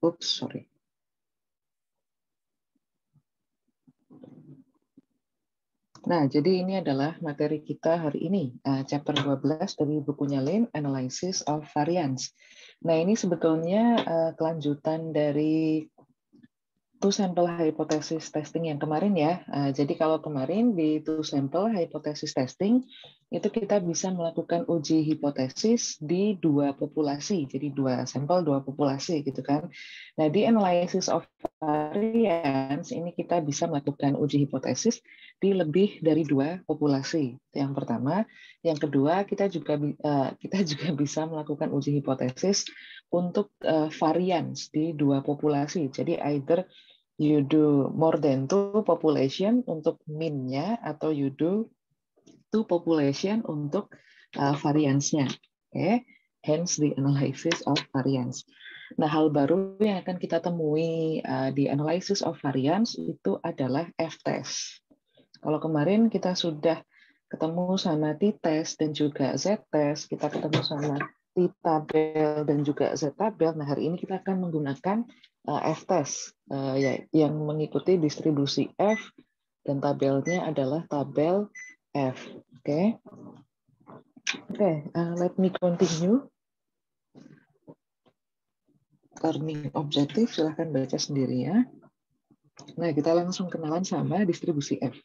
Oops, sorry. Nah, jadi ini adalah materi kita hari ini, chapter 12 dari bukunya Lin, Analysis of Variance. Nah, ini sebetulnya kelanjutan dari two sample hypothesis testing yang kemarin ya. Jadi kalau kemarin di two sample hypothesis testing, itu kita bisa melakukan uji hipotesis di dua populasi. Jadi dua sampel, dua populasi gitu kan. Nah, di analysis of variance, ini kita bisa melakukan uji hipotesis di lebih dari dua populasi. Yang pertama. Yang kedua, kita juga bisa melakukan uji hipotesis untuk variance di dua populasi. Jadi either you do more than two population untuk mean-nya atau you do two population untuk variance-nya. Okay? Hence the analysis of variance. Nah, hal baru yang akan kita temui di analysis of variance itu adalah F-test. Kalau kemarin kita sudah ketemu sama T-test dan juga Z-test, kita ketemu sama T-tabel dan juga Z-tabel. Nah, hari ini kita akan menggunakan F-test yang mengikuti distribusi F dan tabelnya adalah tabel F. Oke, let me continue. Learning objective, silahkan baca sendiri ya. Nah, kita langsung kenalan sama distribusi F.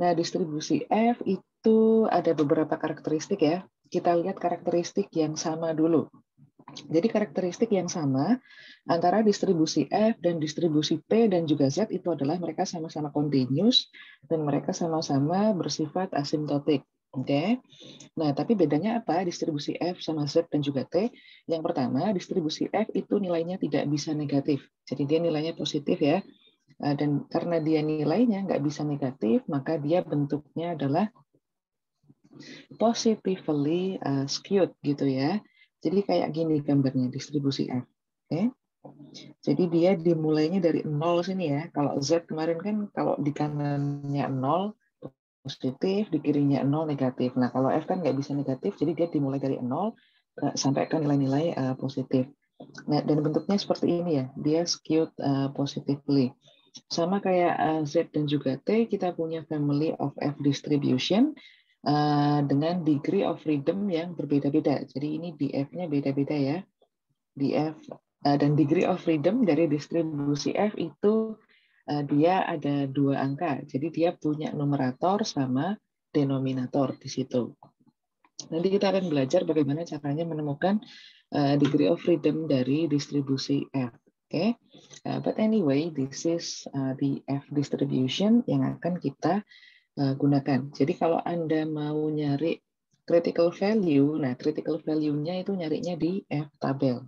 Nah, distribusi F itu ada beberapa karakteristik ya. Kita lihat karakteristik yang sama dulu. Jadi karakteristik yang sama antara distribusi F dan distribusi P dan juga Z itu adalah mereka sama-sama continuous dan mereka sama-sama bersifat asimptotik. Oke. Nah, tapi bedanya apa distribusi F sama Z dan juga T? Yang pertama, distribusi F itu nilainya tidak bisa negatif. Jadi dia nilainya positif ya. Dan karena dia nilainya nggak bisa negatif, maka dia bentuknya adalah positively skewed gitu ya. Jadi kayak gini gambarnya distribusi F. Oke. Jadi dia dimulainya dari 0 sini ya. Kalau Z kemarin kan kalau di kanannya 0 positif, di kirinya 0 negatif. Nah, kalau F kan nggak bisa negatif, jadi dia dimulai dari 0 sampai ke nilai-nilai positif. Nah, dan bentuknya seperti ini ya, dia skewed positively. Sama kayak Z dan juga T, kita punya family of F distribution dengan degree of freedom yang berbeda-beda. Jadi ini di F-nya beda-beda ya. Di F dan degree of freedom dari distribusi F itu dia ada dua angka. Jadi dia punya numerator sama denominator di situ. Nanti kita akan belajar bagaimana caranya menemukan degree of freedom dari distribusi F. Okay? But anyway, this is the F distribution yang akan kita gunakan. Jadi kalau Anda mau nyari critical value, nah critical value-nya itu nyarinya di F tabel.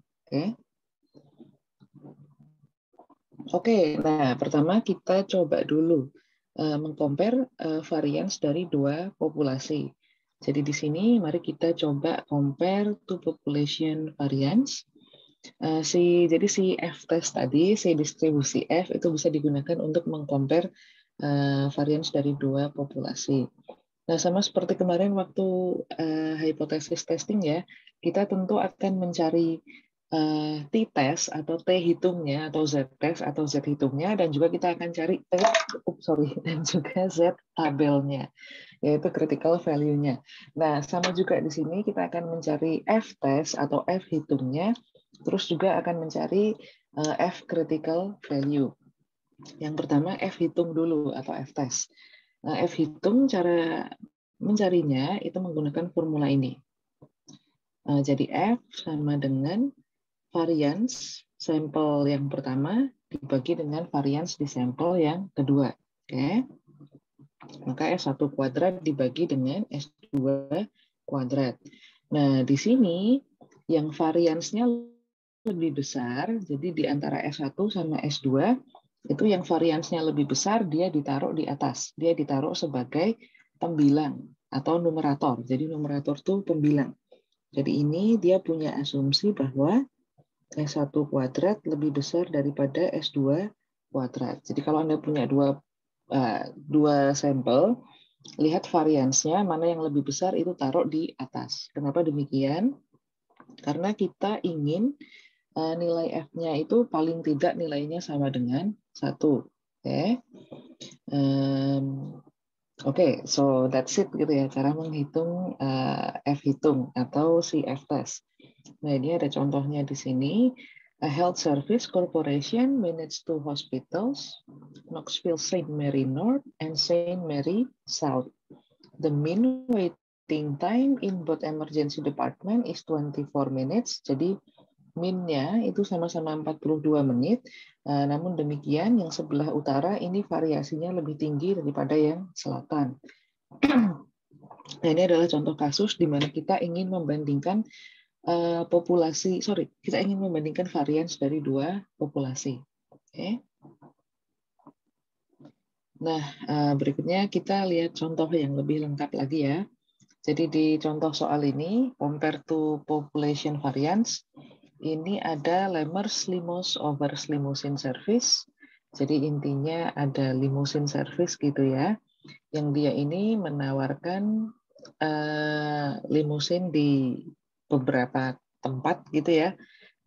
Oke, nah pertama kita coba dulu mengcompare variance dari dua populasi. Jadi di sini mari kita coba compare two population variance. Jadi si F-test tadi, si distribusi F itu bisa digunakan untuk mengcompare variance dari dua populasi. Nah, sama seperti kemarin waktu hypothesis testing ya, kita tentu akan mencari T-test atau T hitungnya atau Z-test atau Z hitungnya dan juga kita akan cari dan juga Z tabelnya yaitu critical value-nya. Nah, sama juga di sini kita akan mencari F-test atau F hitungnya terus juga akan mencari F critical value. Yang pertama F hitung dulu atau F-test. Nah, F hitung cara mencarinya itu menggunakan formula ini. Jadi F sama dengan variance sampel yang pertama dibagi dengan variance di sampel yang kedua. Oke. Maka S1 kuadrat dibagi dengan S2 kuadrat. Nah, di sini yang variance-nya lebih besar, jadi di antara S1 sama S2, itu yang variance-nya lebih besar, dia ditaruh di atas. Dia ditaruh sebagai pembilang atau numerator. Jadi numerator itu pembilang. Jadi ini dia punya asumsi bahwa S1 kuadrat lebih besar daripada S2 kuadrat. Jadi kalau Anda punya dua sampel, lihat variance-nya mana yang lebih besar itu taruh di atas. Kenapa demikian? Karena kita ingin nilai F-nya itu paling tidak nilainya sama dengan 1. Oke. Oke, so that's it gitu ya, cara menghitung F hitung atau si F test. Nah, ini ada contohnya di sini. A health service corporation manage 2 hospitals, Knoxville St. Mary North and St. Mary South. The mean waiting time in both emergency department is 24 minutes. Jadi min-nya itu sama-sama 42 menit. Namun demikian, yang sebelah utara ini variasinya lebih tinggi daripada yang selatan. Nah, ini adalah contoh kasus di mana kita ingin membandingkan kita ingin membandingkan varians dari 2 populasi. Oke. Nah, berikutnya kita lihat contoh yang lebih lengkap lagi ya. Jadi di contoh soal ini, compare to population variance, ini ada Lemers-Limous over limousine service. Jadi intinya ada limousine service gitu ya, yang dia ini menawarkan limusin di beberapa tempat gitu ya.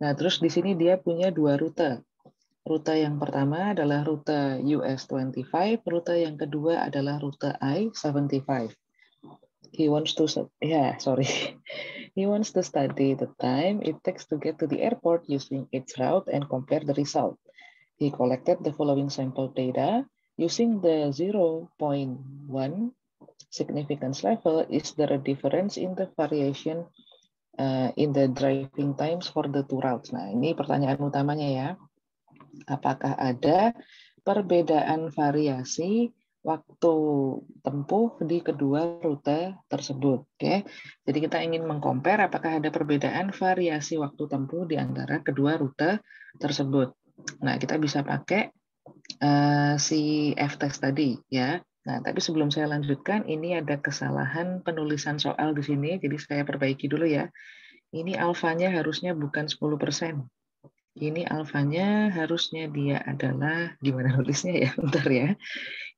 Nah, terus di sini dia punya 2 rute. Rute yang pertama adalah rute US 25, rute yang kedua adalah rute I-75. He wants to study the time it takes to get to the airport using each route and compare the result. He collected the following sample data using the 0.1 significance level. Is there a difference in the variation in the driving times for the 2 routes? Nah, ini pertanyaan utamanya ya. Apakah ada perbedaan variasi waktu tempuh di kedua rute tersebut? Oke. Jadi kita ingin mengcompare apakah ada perbedaan variasi waktu tempuh di antara kedua rute tersebut. Nah, kita bisa pakai si F-test tadi ya. Nah, tapi sebelum saya lanjutkan, ini ada kesalahan penulisan soal di sini, jadi saya perbaiki dulu ya. Ini alfanya harusnya bukan 10%. Ini alfanya harusnya dia adalah, gimana nulisnya ya, bentar ya.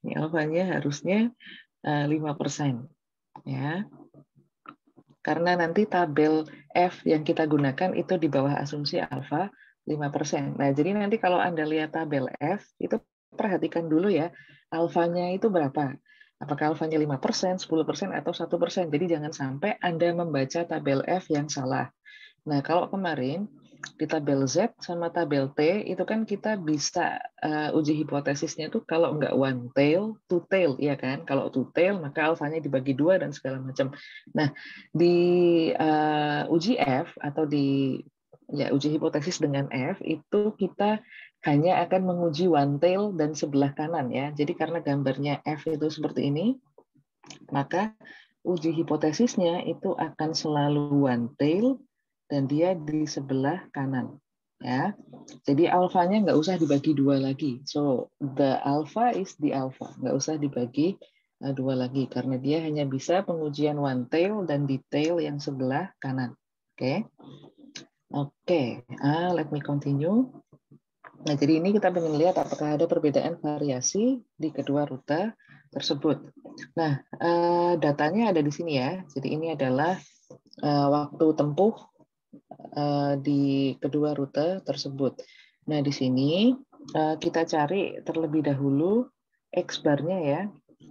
Ini alfanya harusnya 5%. Ya. Karena nanti tabel F yang kita gunakan itu di bawah asumsi alfa 5%. Nah, jadi nanti kalau Anda lihat tabel F, itu perhatikan dulu ya, alfanya itu berapa. Apakah alfanya 5%, 10%, atau 1%. Jadi jangan sampai Anda membaca tabel F yang salah. Nah, kalau kemarin di tabel Z sama tabel T itu kan kita bisa uji hipotesisnya tuh kalau nggak one tail, two tail, ya kan? Kalau two tail maka alfanya dibagi 2 dan segala macam. Nah, di uji F atau di uji hipotesis dengan F itu kita hanya akan menguji one tail dan sebelah kanan ya. Jadi karena gambarnya F itu seperti ini, maka uji hipotesisnya itu akan selalu one tail dan dia di sebelah kanan ya. Jadi alfanya nggak usah dibagi 2 lagi. So the alpha is the alpha, nggak usah dibagi 2 lagi karena dia hanya bisa pengujian one tail dan detail yang sebelah kanan. Oke. Let me continue. Nah, jadi ini kita ingin lihat apakah ada perbedaan variasi di kedua rute tersebut. Nah, datanya ada di sini ya. Jadi ini adalah waktu tempuh di kedua rute tersebut. Nah, di sini kita cari terlebih dahulu X-bar-nya ya.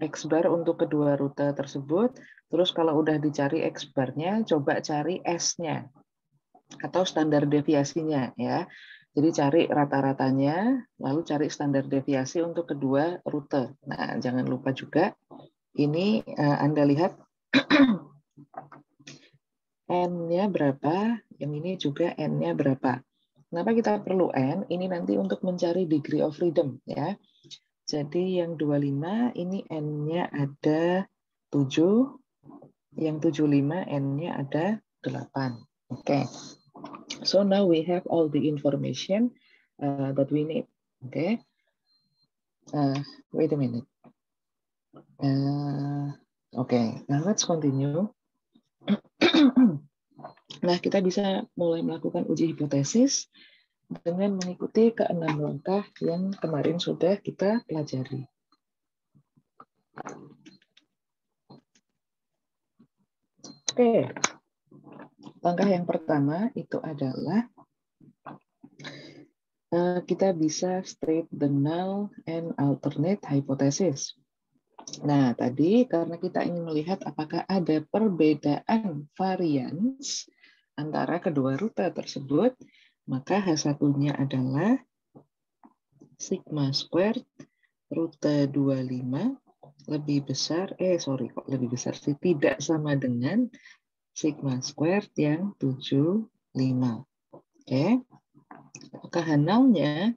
X-bar untuk kedua rute tersebut. Terus kalau udah dicari X-bar-nya, coba cari S-nya atau standar deviasinya ya. Jadi cari rata-ratanya, lalu cari standar deviasi untuk kedua rute. Nah, jangan lupa juga ini Anda lihat N-nya berapa, yang ini juga N-nya berapa. Kenapa kita perlu N? Ini nanti untuk mencari degree of freedom ya. Jadi yang 25 ini N-nya ada 7, yang 75 N-nya ada 8. Oke. So now we have all the information that we need. Okay. Wait a minute. Okay. Now let's continue. Nah, kita bisa mulai melakukan uji hipotesis dengan mengikuti ke-6 langkah yang kemarin sudah kita pelajari. Oke. Langkah yang pertama itu adalah kita bisa state the null and alternate hypothesis. Nah, tadi karena kita ingin melihat apakah ada perbedaan varians antara kedua rute tersebut, maka H1-nya adalah sigma squared rute 25 lebih besar, kok lebih besar sih, tidak sama dengan sigma squared yang 75. Oke. Maka null-nya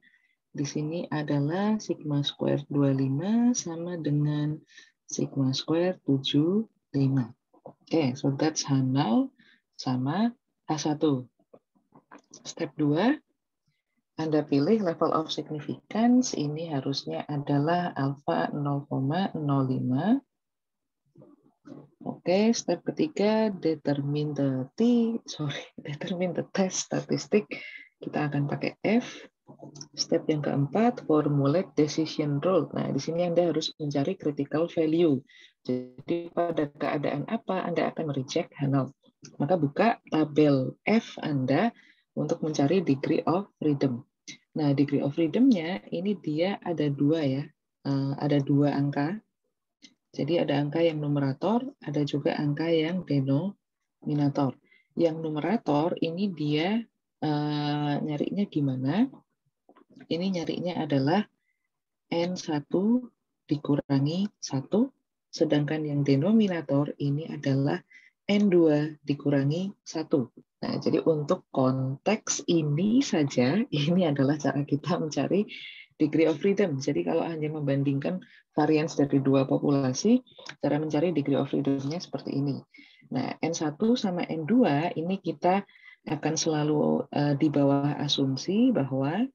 di sini adalah sigma square 25 sama dengan sigma square 75. Oke, so that's H0 sama H1. Step 2, Anda pilih level of significance. Ini harusnya adalah alpha 0,05. Oke, step ketiga, determine the test statistic. Kita akan pakai F. Step yang keempat, formulate decision rule. Nah, di sini Anda harus mencari critical value. Jadi pada keadaan apa Anda akan mereject H0. Maka buka tabel F Anda untuk mencari degree of freedom. Nah, degree of freedom-nya ini dia ada dua ya. Ada dua angka. Jadi ada angka yang numerator, ada juga angka yang denominator. Yang numerator ini dia nyarinya gimana? Ini nyarinya adalah N1 dikurangi 1, sedangkan yang denominator ini adalah N2 dikurangi 1. Nah, jadi untuk konteks ini saja, ini adalah cara kita mencari degree of freedom. Jadi kalau hanya membandingkan varians dari dua populasi, cara mencari degree of freedom-nya seperti ini. Nah, N1 sama N2 ini kita akan selalu di bawah asumsi bahwa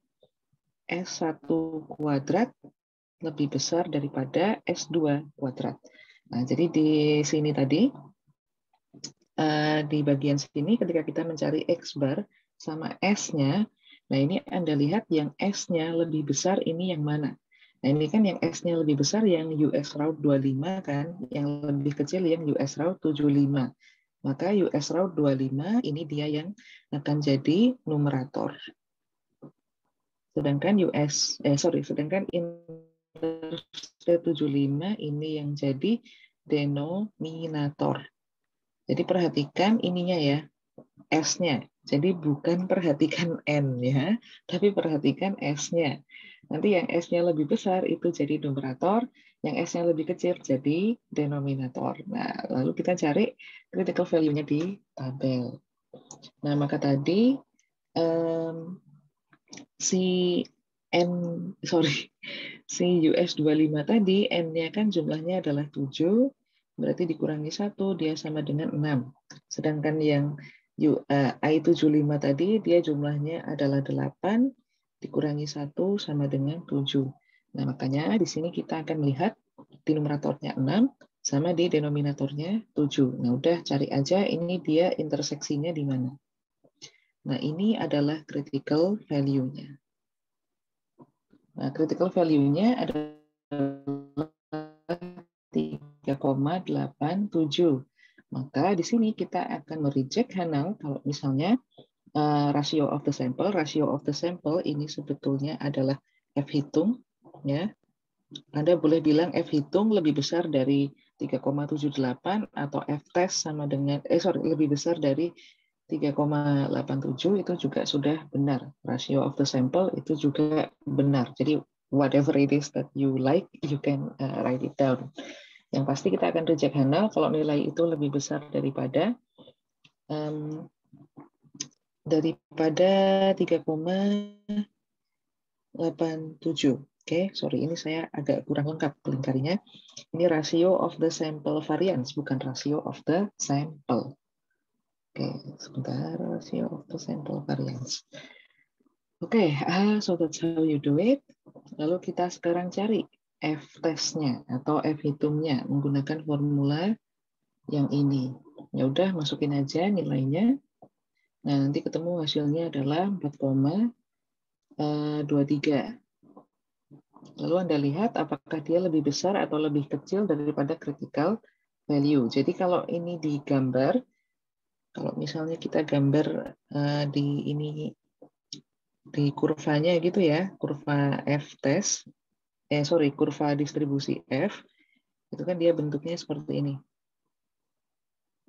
S1 kuadrat lebih besar daripada S2 kuadrat. Nah, jadi di sini tadi, di bagian sini ketika kita mencari X bar sama S-nya, nah ini Anda lihat yang S-nya lebih besar ini yang mana? Nah ini kan yang S-nya lebih besar yang US route 25 kan, yang lebih kecil yang US route 75. Maka US route 25 ini dia yang akan jadi numerator. Sedangkan sedangkan interstate 75 ini yang jadi denominator. Jadi perhatikan ininya ya, S-nya. Jadi bukan perhatikan N ya, tapi perhatikan S-nya. Nanti yang S-nya lebih besar itu jadi numerator, yang S-nya lebih kecil jadi denominator. Nah, lalu kita cari critical value-nya di tabel. Nah, maka tadi si US 25 tadi, N-nya kan jumlahnya adalah 7, berarti dikurangi 1, dia sama dengan 6. Sedangkan yang I75 tadi, dia jumlahnya adalah 8, dikurangi 1 sama dengan 7. Nah, makanya di sini kita akan melihat di numeratornya 6, sama di denominatornya 7. Nah, udah cari aja ini dia interseksinya di mana. Nah, ini adalah critical value-nya. Nah, critical value-nya adalah 3,87. Maka di sini kita akan mereject H0 kalau misalnya ratio of the sample. Ratio of the sample ini sebetulnya adalah F hitung. Ya. Anda boleh bilang F hitung lebih besar dari 3,78 atau F test sama dengan lebih besar dari 3,87 itu juga sudah benar. Ratio of the sample itu juga benar. Jadi whatever it is that you like, you can write it down. Yang pasti kita akan reject H0 kalau nilai itu lebih besar daripada 3,87. Oke, sorry ini saya agak kurang lengkap kelingkarinya. Ini ratio of the sample variance, bukan ratio of the sample. Oke, sebentar, ratio of the sample variance. Oke, so that's how you do it. Lalu kita sekarang cari F testnya atau F hitungnya menggunakan formula yang ini. Ya udah, masukin aja nilainya. Nah, nanti ketemu hasilnya adalah 4,23. Lalu Anda lihat apakah dia lebih besar atau lebih kecil daripada critical value. Jadi kalau ini digambar, kalau misalnya kita gambar di ini di kurvanya gitu ya, kurva F test, kurva distribusi F, itu kan dia bentuknya seperti ini.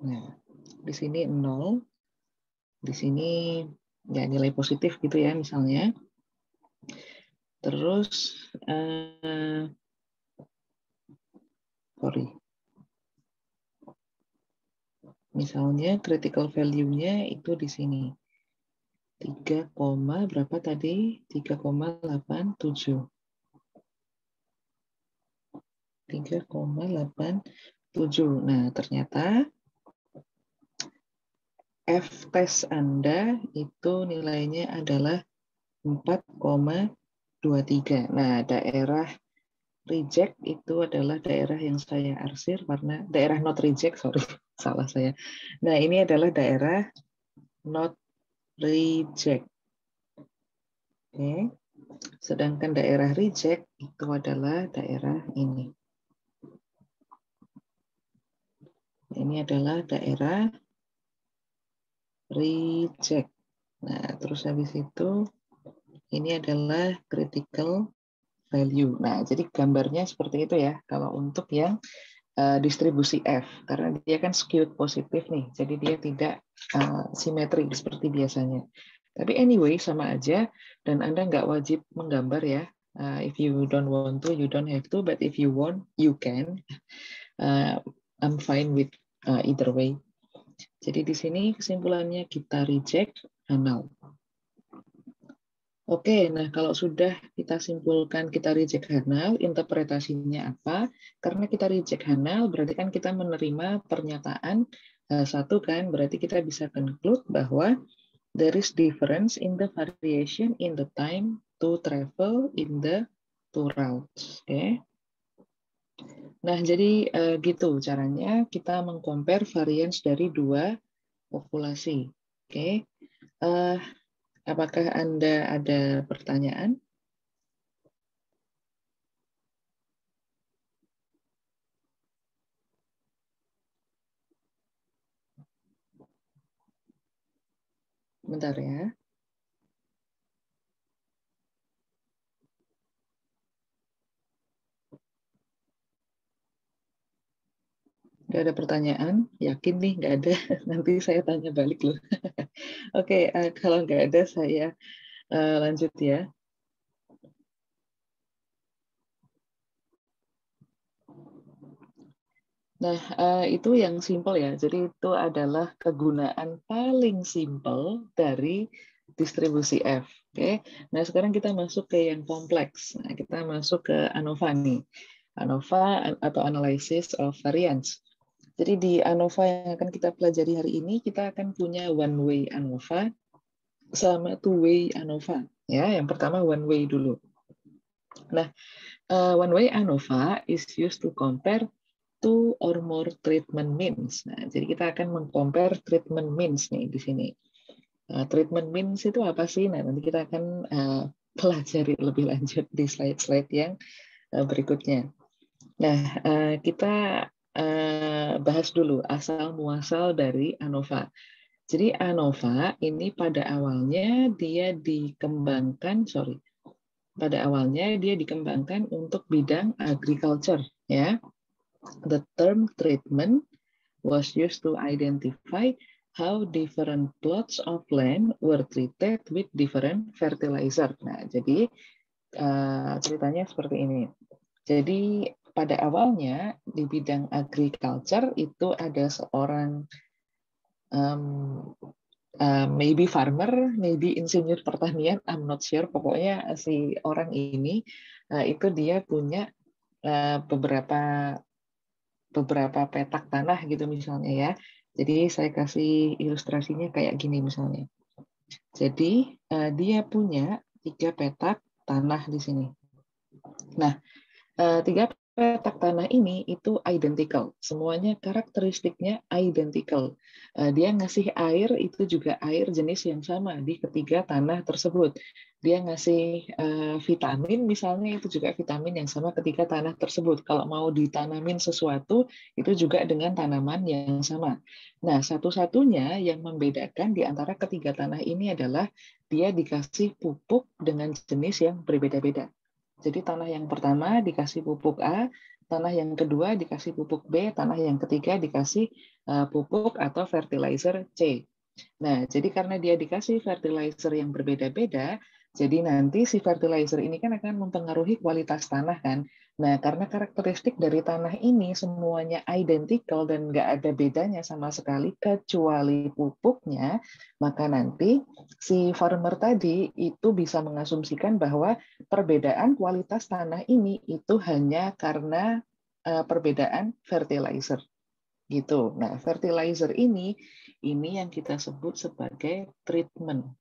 Nah, di sini 0, di sini ya nilai positif gitu ya misalnya. Terus, misalnya critical value-nya itu di sini. 3, berapa tadi? 3,87. 3,87. Nah, ternyata F test Anda itu nilainya adalah 4,23. Nah, daerah reject itu adalah daerah yang saya arsir karena daerah not reject, sorry, salah saya. Nah, ini adalah daerah not reject. Oke. Sedangkan daerah reject itu adalah daerah ini. Ini adalah daerah reject. Nah, terus habis itu ini adalah critical value. Nah, jadi gambarnya seperti itu ya. Kalau untuk yang distribusi F, karena dia kan skewed positif nih, jadi dia tidak simetri seperti biasanya. Tapi anyway, sama aja, dan Anda nggak wajib menggambar ya. If you don't want to, you don't have to, but if you want, you can. I'm fine with either way. Jadi di sini kesimpulannya kita reject null. Oke, nah kalau sudah kita simpulkan kita reject null, interpretasinya apa? Karena kita reject null, berarti kan kita menerima pernyataan satu kan, berarti kita bisa conclude bahwa there is difference in the variation in the time to travel in the two routes. Oke. Nah, jadi gitu caranya kita mengcompare variance dari dua populasi. Oke. Apakah Anda ada pertanyaan? Bentar ya. Nggak ada pertanyaan? Yakin nih nggak ada? Nanti saya tanya balik loh. Oke, kalau nggak ada saya lanjut ya. Nah, itu yang simple ya. Jadi itu adalah kegunaan paling simple dari distribusi F. Oke. Nah, sekarang kita masuk ke yang kompleks. Nah, kita masuk ke ANOVA nih. ANOVA atau Analysis of Variance. Jadi di ANOVA yang akan kita pelajari hari ini, kita akan punya one way ANOVA sama two way ANOVA. Ya, yang pertama one way dulu. Nah, one way ANOVA is used to compare two or more treatment means. Nah, jadi kita akan mengcompare treatment means nih di sini. Treatment means itu apa sih? Nah, nanti kita akan pelajari lebih lanjut di slide-slide yang berikutnya. Nah, kita bahas dulu asal muasal dari ANOVA. Jadi ANOVA ini pada awalnya dia dikembangkan, pada awalnya dia dikembangkan untuk bidang agriculture, ya. The term treatment was used to identify how different plots of land were treated with different fertilizer. Nah, jadi ceritanya seperti ini. Jadi pada awalnya di bidang agriculture itu ada seorang maybe farmer, maybe insinyur pertanian, I'm not sure. Pokoknya si orang ini itu dia punya beberapa petak tanah gitu misalnya ya. Jadi saya kasih ilustrasinya kayak gini misalnya. Jadi dia punya 3 petak tanah di sini. Nah, 3 petak tanah ini itu identical, semuanya karakteristiknya identical. Dia ngasih air itu juga air jenis yang sama di ketiga tanah tersebut. Dia ngasih vitamin misalnya itu juga vitamin yang sama ketiga tanah tersebut. Kalau mau ditanamin sesuatu itu juga dengan tanaman yang sama. Nah, satu-satunya yang membedakan di antara ketiga tanah ini adalah dia dikasih pupuk dengan jenis yang berbeda-beda. Jadi tanah yang pertama dikasih pupuk A, tanah yang kedua dikasih pupuk B, tanah yang ketiga dikasih pupuk atau fertilizer C. Nah, jadi karena dia dikasih fertilizer yang berbeda-beda, jadi nanti si fertilizer ini kan akan mempengaruhi kualitas tanah kan. Nah, karena karakteristik dari tanah ini semuanya identical dan nggak ada bedanya sama sekali kecuali pupuknya, maka nanti si farmer tadi itu bisa mengasumsikan bahwa perbedaan kualitas tanah ini itu hanya karena perbedaan fertilizer gitu. Nah, fertilizer ini yang kita sebut sebagai treatment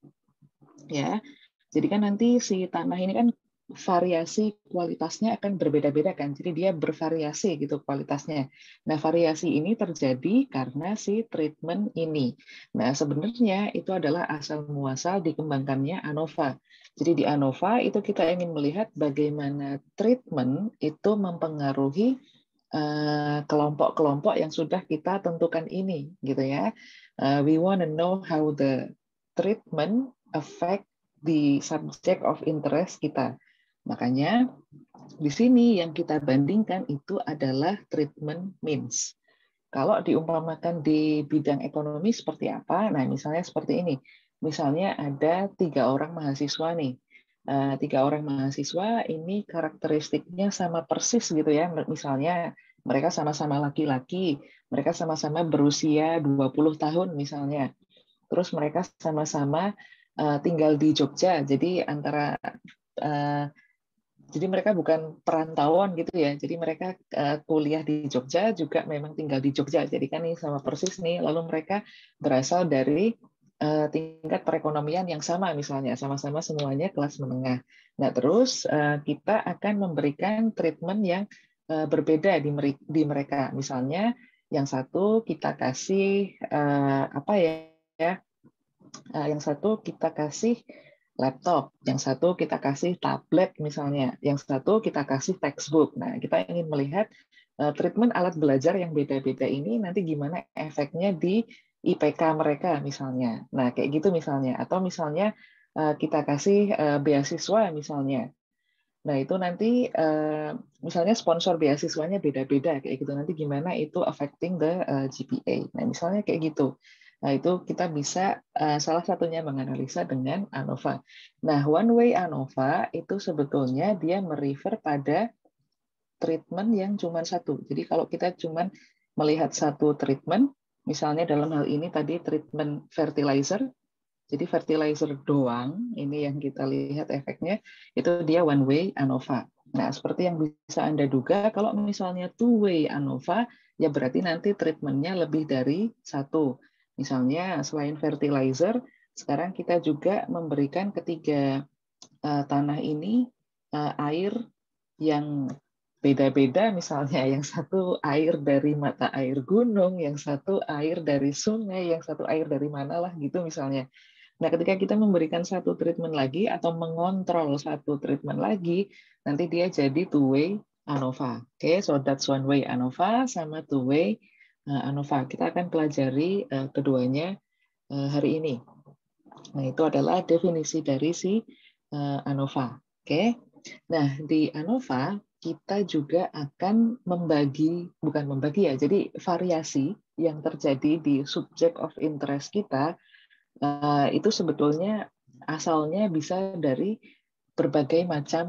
ya. Jadi kan nanti si tanah ini kan variasi kualitasnya akan berbeda-beda kan. Jadi dia bervariasi gitu kualitasnya. Nah, variasi ini terjadi karena si treatment ini. Nah, sebenarnya itu adalah asal muasal dikembangkannya ANOVA. Jadi di ANOVA itu kita ingin melihat bagaimana treatment itu mempengaruhi kelompok-kelompok yang sudah kita tentukan ini gitu ya. We want to know how the treatment affect the subject of interest kita. Makanya di sini yang kita bandingkan itu adalah treatment means. Kalau diumpamakan di bidang ekonomi seperti apa? Nah, misalnya seperti ini. Misalnya ada 3 orang mahasiswa nih. 3 orang mahasiswa ini karakteristiknya sama persis gitu ya. Misalnya mereka sama-sama laki-laki, mereka sama-sama berusia 20 tahun misalnya. Terus mereka sama-sama tinggal di Jogja. Jadi mereka bukan perantauan gitu ya. Jadi mereka kuliah di Jogja juga memang tinggal di Jogja. Jadi kan ini sama persis nih. Lalu mereka berasal dari tingkat perekonomian yang sama misalnya, sama-sama semuanya kelas menengah. Nah, terus kita akan memberikan treatment yang berbeda di mereka. Misalnya yang satu kita kasih apa ya? Yang satu kita kasih laptop, yang satu kita kasih tablet misalnya, yang satu kita kasih textbook. Nah, kita ingin melihat treatment alat belajar yang beda-beda ini nanti gimana efeknya di IPK mereka misalnya. Nah, kayak gitu misalnya. Atau misalnya kita kasih beasiswa misalnya. Nah, itu nanti misalnya sponsor beasiswanya beda-beda kayak gitu. Nanti gimana itu affecting the GPA. Nah, misalnya kayak gitu. Nah, itu kita bisa salah satunya menganalisa dengan ANOVA. Nah, one way ANOVA itu sebetulnya dia merefer pada treatment yang cuma satu. Jadi kalau kita cuma melihat satu treatment, misalnya dalam hal ini tadi treatment fertilizer, jadi fertilizer doang, ini yang kita lihat efeknya, itu dia one way ANOVA. Nah, seperti yang bisa Anda duga, kalau misalnya two way ANOVA, ya berarti nanti treatmentnya lebih dari satu. Misalnya selain fertilizer, sekarang kita juga memberikan ketiga tanah ini air yang beda-beda, misalnya yang satu air dari mata air gunung, yang satu air dari sungai, yang satu air dari mana lah gitu misalnya. Nah, ketika kita memberikan satu treatment lagi atau mengontrol satu treatment lagi, nanti dia jadi two-way ANOVA. Oke, so that's one way ANOVA sama two-way ANOVA. Kita akan pelajari keduanya hari ini. Nah, itu adalah definisi dari si ANOVA. Oke. Nah, di ANOVA kita juga akan bukan membagi ya, jadi variasi yang terjadi di subject of interest kita itu sebetulnya asalnya bisa dari berbagai macam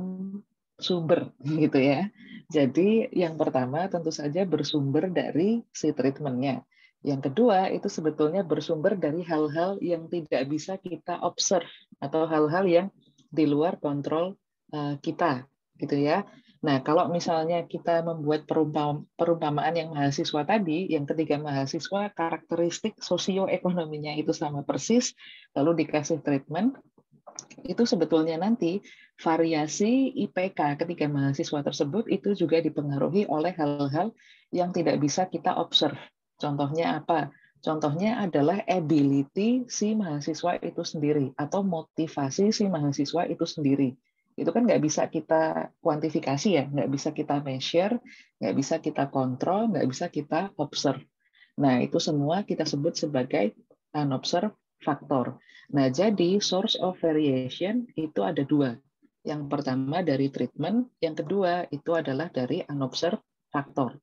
sumber gitu ya. Jadi yang pertama tentu saja bersumber dari si treatmentnya. Yang kedua itu sebetulnya bersumber dari hal-hal yang tidak bisa kita observe atau hal-hal yang di luar kontrol kita gitu ya. Nah, kalau misalnya kita membuat perumpamaan yang mahasiswa tadi, yang ketiga mahasiswa karakteristik sosioekonominya itu sama persis, lalu dikasih treatment, itu sebetulnya nanti variasi IPK ketiga mahasiswa tersebut itu juga dipengaruhi oleh hal-hal yang tidak bisa kita observe. Contohnya apa? Contohnya adalah ability si mahasiswa itu sendiri atau motivasi si mahasiswa itu sendiri. Itu kan nggak bisa kita kuantifikasi ya, nggak bisa kita measure, nggak bisa kita kontrol, nggak bisa kita observe. Nah, itu semua kita sebut sebagai unobserved factor. Nah, jadi source of variation itu ada dua. Yang pertama dari treatment, yang kedua itu adalah dari unobserved factor.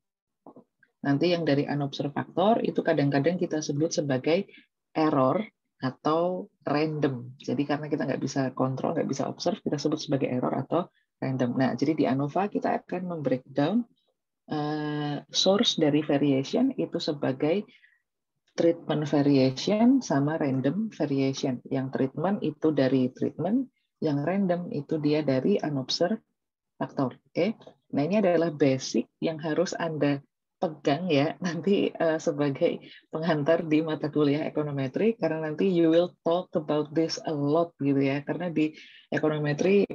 Nanti yang dari unobserved factor itu kadang-kadang kita sebut sebagai error atau random. Jadi karena kita nggak bisa kontrol, nggak bisa observe, kita sebut sebagai error atau random. Nah, jadi di ANOVA kita akan membreakdown source dari variation itu sebagai treatment variation sama random variation. Yang treatment itu dari treatment, yang random itu dia dari unobserved factor. Oke. Nah, ini adalah basic yang harus Anda pegang ya nanti sebagai pengantar di mata kuliah ekonometri, karena nanti you will talk about this a lot gitu ya. Karena di ekonometri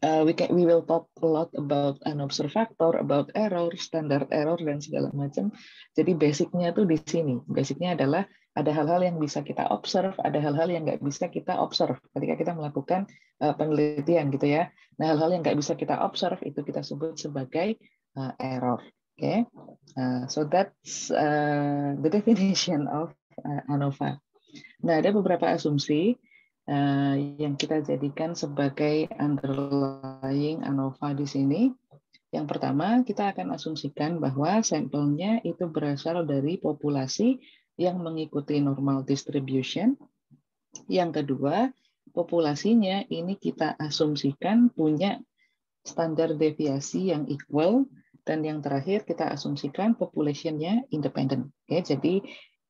we will talk a lot about unobserved factor, about error, standard error, dan segala macam. Jadi basicnya tuh di sini. Basicnya adalah ada hal-hal yang bisa kita observe, ada hal-hal yang nggak bisa kita observe ketika kita melakukan penelitian gitu ya. Nah, hal-hal yang nggak bisa kita observe itu kita sebut sebagai error. Oke, okay? So that's the definition of ANOVA. Nah, ada beberapa asumsi yang kita jadikan sebagai underlying ANOVA di sini. Yang pertama, kita akan asumsikan bahwa sampelnya itu berasal dari populasi yang mengikuti normal distribution. Yang kedua, populasinya ini kita asumsikan punya standar deviasi yang equal. Dan yang terakhir, kita asumsikan population-nya independent. Oke, jadi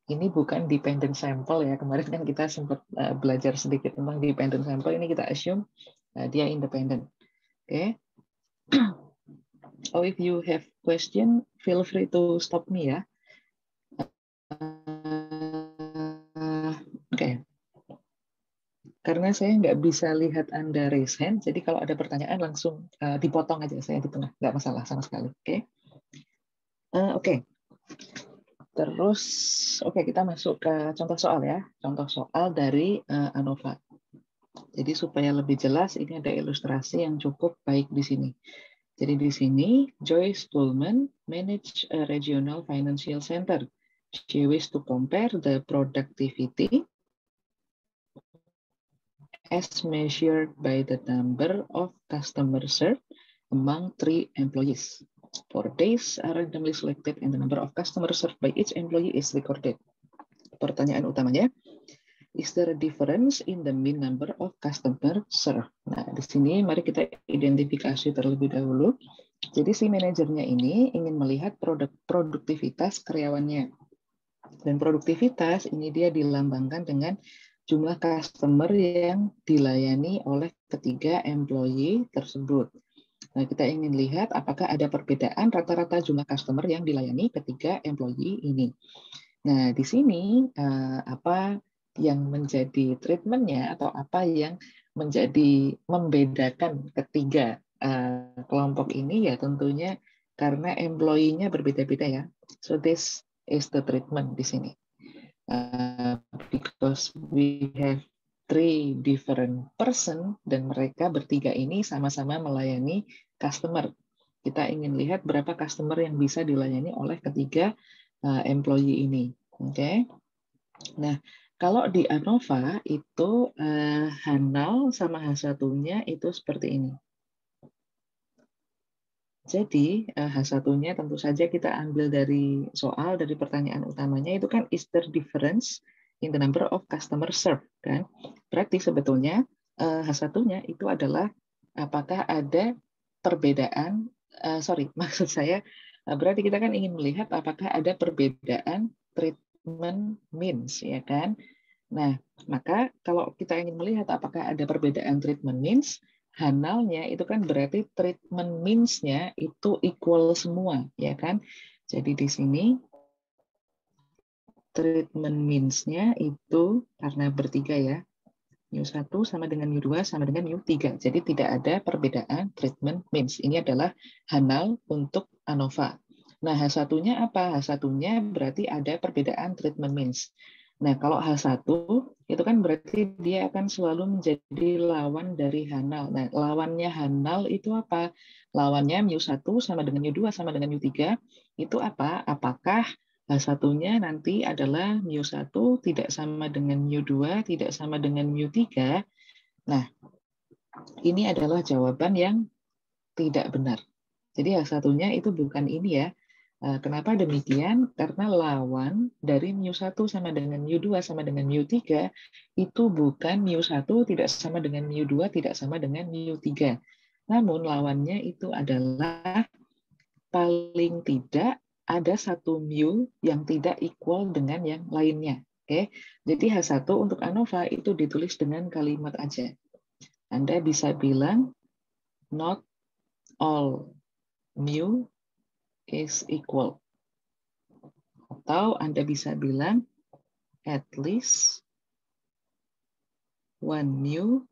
ini bukan dependent sample ya. Kemarin kan kita sempat belajar sedikit tentang dependent sample. Ini kita assume dia independent. Oke. Oh, if you have question, feel free to stop me ya. Oke. Karena saya nggak bisa lihat Anda raise hand, jadi kalau ada pertanyaan langsung dipotong aja saya di tengah, nggak masalah sama sekali. Oke. Oke. Terus, oke, kita masuk ke contoh soal ya. Contoh soal dari ANOVA. Jadi supaya lebih jelas, ini ada ilustrasi yang cukup baik di sini. Jadi di sini, Joyce Pullman manage a regional financial center. She wishes to compare the productivity as measured by the number of customers served among 3 employees. 4 days are randomly selected and the number of customers served by each employee is recorded. Pertanyaan utamanya, is there a difference in the mean number of customers served? Nah, di sini mari kita identifikasi terlebih dahulu. Jadi si manajernya ini ingin melihat produktivitas karyawannya. Dan produktivitas ini dia dilambangkan dengan jumlah customer yang dilayani oleh ketiga employee tersebut. Nah, kita ingin lihat apakah ada perbedaan rata-rata jumlah customer yang dilayani ketiga employee ini. Nah, di sini apa yang menjadi treatmentnya atau apa yang menjadi membedakan ketiga kelompok ini ya tentunya karena employee-nya berbeda-beda ya. So this is the treatment di sini. Because we have 3 different person dan mereka bertiga ini sama-sama melayani customer. Kita ingin lihat berapa customer yang bisa dilayani oleh ketiga employee ini. Oke. Nah, kalau di ANOVA itu Hanal sama H1-nya itu seperti ini. Jadi H1-nya tentu saja kita ambil dari soal, dari pertanyaan utamanya itu kan is there difference in the number of customer served kan? Berarti sebetulnya H1-nya itu adalah apakah ada perbedaan maksud saya berarti kita kan ingin melihat apakah ada perbedaan treatment means ya kan? Nah, maka kalau kita ingin melihat apakah ada perbedaan treatment means, Hanalnya itu kan berarti treatment means-nya itu equal semua, ya kan? Jadi di sini treatment means-nya itu karena bertiga ya, mu1 sama dengan mu2 sama dengan mu3. Jadi tidak ada perbedaan treatment means. Ini adalah Hanal untuk ANOVA. Nah, H1-nya apa? H1-nya berarti ada perbedaan treatment means. Nah, kalau H1 itu kan berarti dia akan selalu menjadi lawan dari Hanal. Nah, lawannya Hanal itu apa? Lawannya mu1 sama dengan mu2 sama dengan mu3 itu apa? Apakah H1-nya nanti adalah mu1 tidak sama dengan mu2, tidak sama dengan mu3. Nah, ini adalah jawaban yang tidak benar. Jadi H1-nya itu bukan ini ya. Kenapa demikian? Karena lawan dari mu1 sama dengan mu2 sama dengan mu3 itu bukan mu1 tidak sama dengan mu2 tidak sama dengan mu3. Namun lawannya itu adalah paling tidak ada satu mu yang tidak equal dengan yang lainnya. Oke, jadi H1 untuk ANOVA itu ditulis dengan kalimat aja. Anda bisa bilang not all mu is equal. Atau Anda bisa bilang at least one mu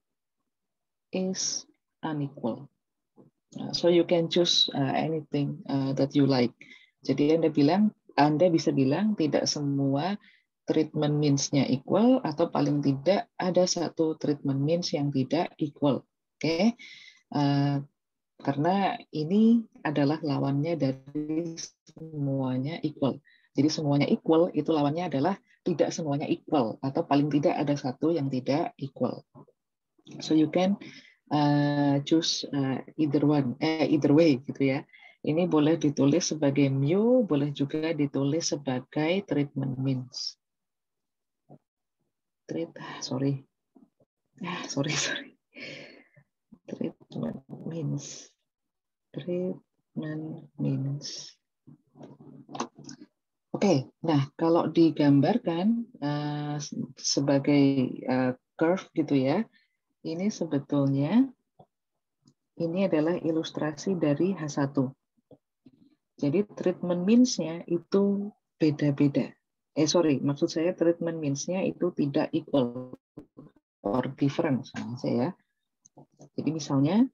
is unequal. So you can choose anything that you like. Jadi Anda bisa bilang tidak semua treatment means-nya equal atau paling tidak ada satu treatment means yang tidak equal. Oke. Karena ini adalah lawannya dari semuanya equal. Jadi semuanya equal itu lawannya adalah tidak semuanya equal atau paling tidak ada satu yang tidak equal. So you can choose either way gitu ya. Ini boleh ditulis sebagai mu, boleh juga ditulis sebagai treatment means. Sorry. Treatment means. Oke, nah kalau digambarkan sebagai curve gitu ya, ini sebetulnya ini adalah ilustrasi dari H1. Jadi treatment means-nya itu beda-beda. Maksud saya treatment means-nya itu tidak equal or different sama saya. Jadi misalnya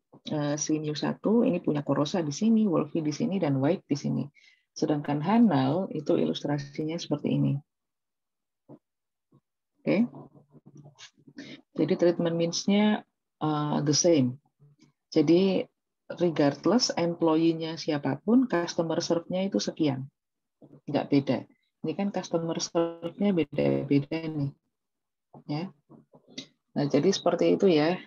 si mu1 ini punya Korosa di sini, Wolfie di sini, dan White di sini. Sedangkan Hanal itu ilustrasinya seperti ini. Oke. Jadi treatment means-nya the same. Jadi regardless employee-nya siapapun, customer serve-nya itu sekian. Nggak beda. Ini kan customer serve-nya beda-beda nih. Ya. Nah, jadi seperti itu ya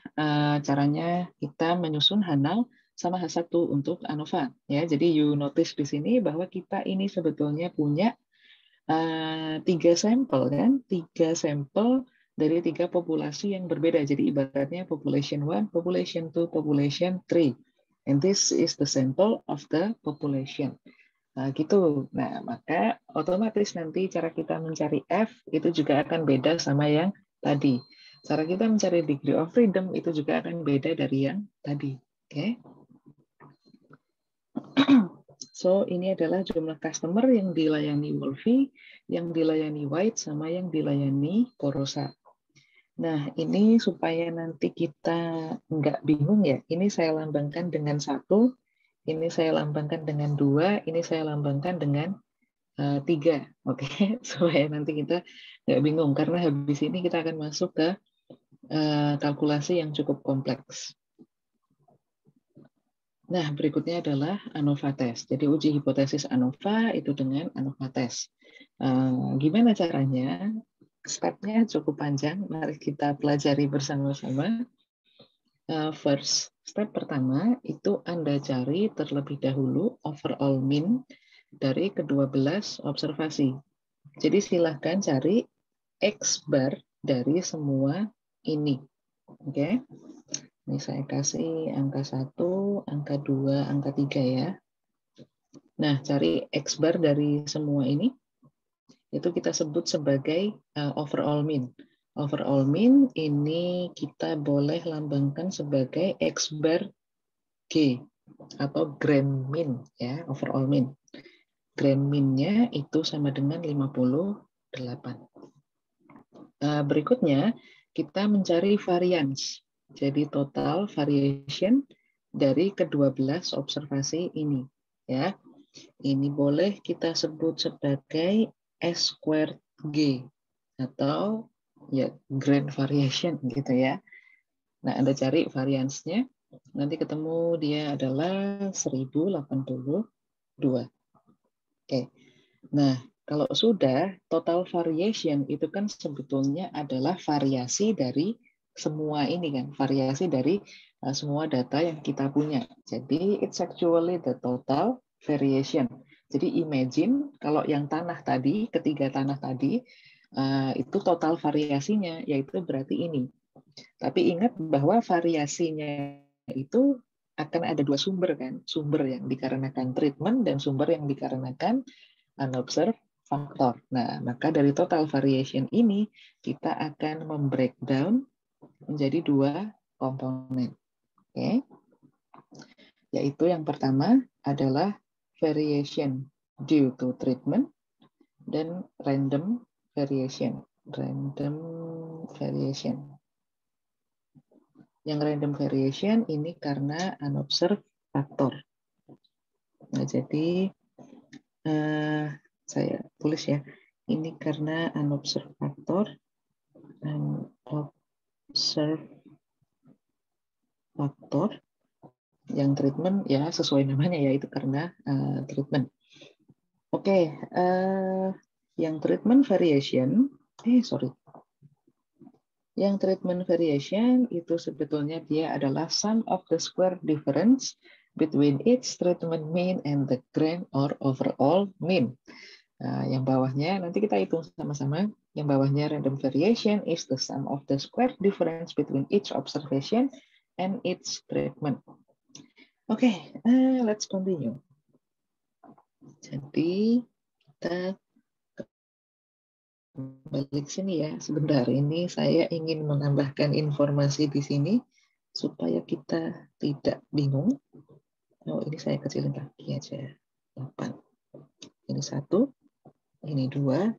caranya kita menyusun Hanal sama H1 untuk ANOVA. Ya, jadi you notice di sini bahwa kita ini sebetulnya punya 3 sampel kan, 3 sampel dari 3 populasi yang berbeda. Jadi ibaratnya population 1, population 2, population 3. And this is the sample of the population. Nah, gitu. Nah, maka otomatis nanti cara kita mencari F itu juga akan beda sama yang tadi. Cara kita mencari degree of freedom itu juga akan beda dari yang tadi. Oke. So, ini adalah jumlah customer yang dilayani Wolfie, yang dilayani White, sama yang dilayani Korosa. Nah, ini supaya nanti kita nggak bingung ya. Ini saya lambangkan dengan 1, ini saya lambangkan dengan 2, ini saya lambangkan dengan 3. Oke, supaya nanti kita nggak bingung. Karena habis ini kita akan masuk ke kalkulasi yang cukup kompleks. Nah, berikutnya adalah ANOVA test. Jadi uji hipotesis ANOVA itu dengan ANOVA test. Gimana caranya? Step-nya cukup panjang. Mari kita pelajari bersama-sama. First, step pertama itu Anda cari terlebih dahulu overall mean dari ke-12 observasi. Jadi silahkan cari X bar dari semua ini. Oke. Ini saya kasih angka 1, angka 2, angka 3 ya. Nah, cari X bar dari semua ini. Itu kita sebut sebagai overall mean. Overall mean ini kita boleh lambangkan sebagai X bar G atau grand mean ya, overall mean. Grand mean-nya itu sama dengan 58. Berikutnya kita mencari variance. Jadi total variation dari ke-12 observasi ini. Ya, ini boleh kita sebut sebagai S squared G atau ya grand variation gitu ya. Nah, Anda cari variance-nya, nanti ketemu dia adalah 1082. Oke. Nah, kalau sudah total variation itu kan sebetulnya adalah variasi dari semua ini kan, variasi dari semua data yang kita punya. Jadi it's actually the total variation. Jadi imagine kalau yang tanah tadi, ketiga tanah tadi, itu total variasinya, yaitu berarti ini. Tapi ingat bahwa variasinya itu akan ada dua sumber kan, sumber yang dikarenakan treatment dan sumber yang dikarenakan unobserved faktor. Nah, maka dari total variation ini kita akan membreakdown menjadi dua komponen. Oke. Yaitu yang pertama adalah variation due to treatment dan random variation. Random variation. Yang random variation ini karena unobserved factor. Nah, jadi saya tulis ya, ini karena unobserved factor. Unobserved factor. Yang treatment ya sesuai namanya ya, itu karena treatment. Oke, yang treatment variation, Yang treatment variation itu sebetulnya dia adalah sum of the square difference between each treatment mean and the grand or overall mean. Nah, yang bawahnya nanti kita hitung sama-sama. Yang bawahnya random variation is the sum of the square difference between each observation and each treatment. Oke, let's continue. Jadi kita balik sini ya, sebentar. Ini saya ingin menambahkan informasi di sini supaya kita tidak bingung. Oh, ini saya kecilin lagi aja. 8. Ini 1, ini 2,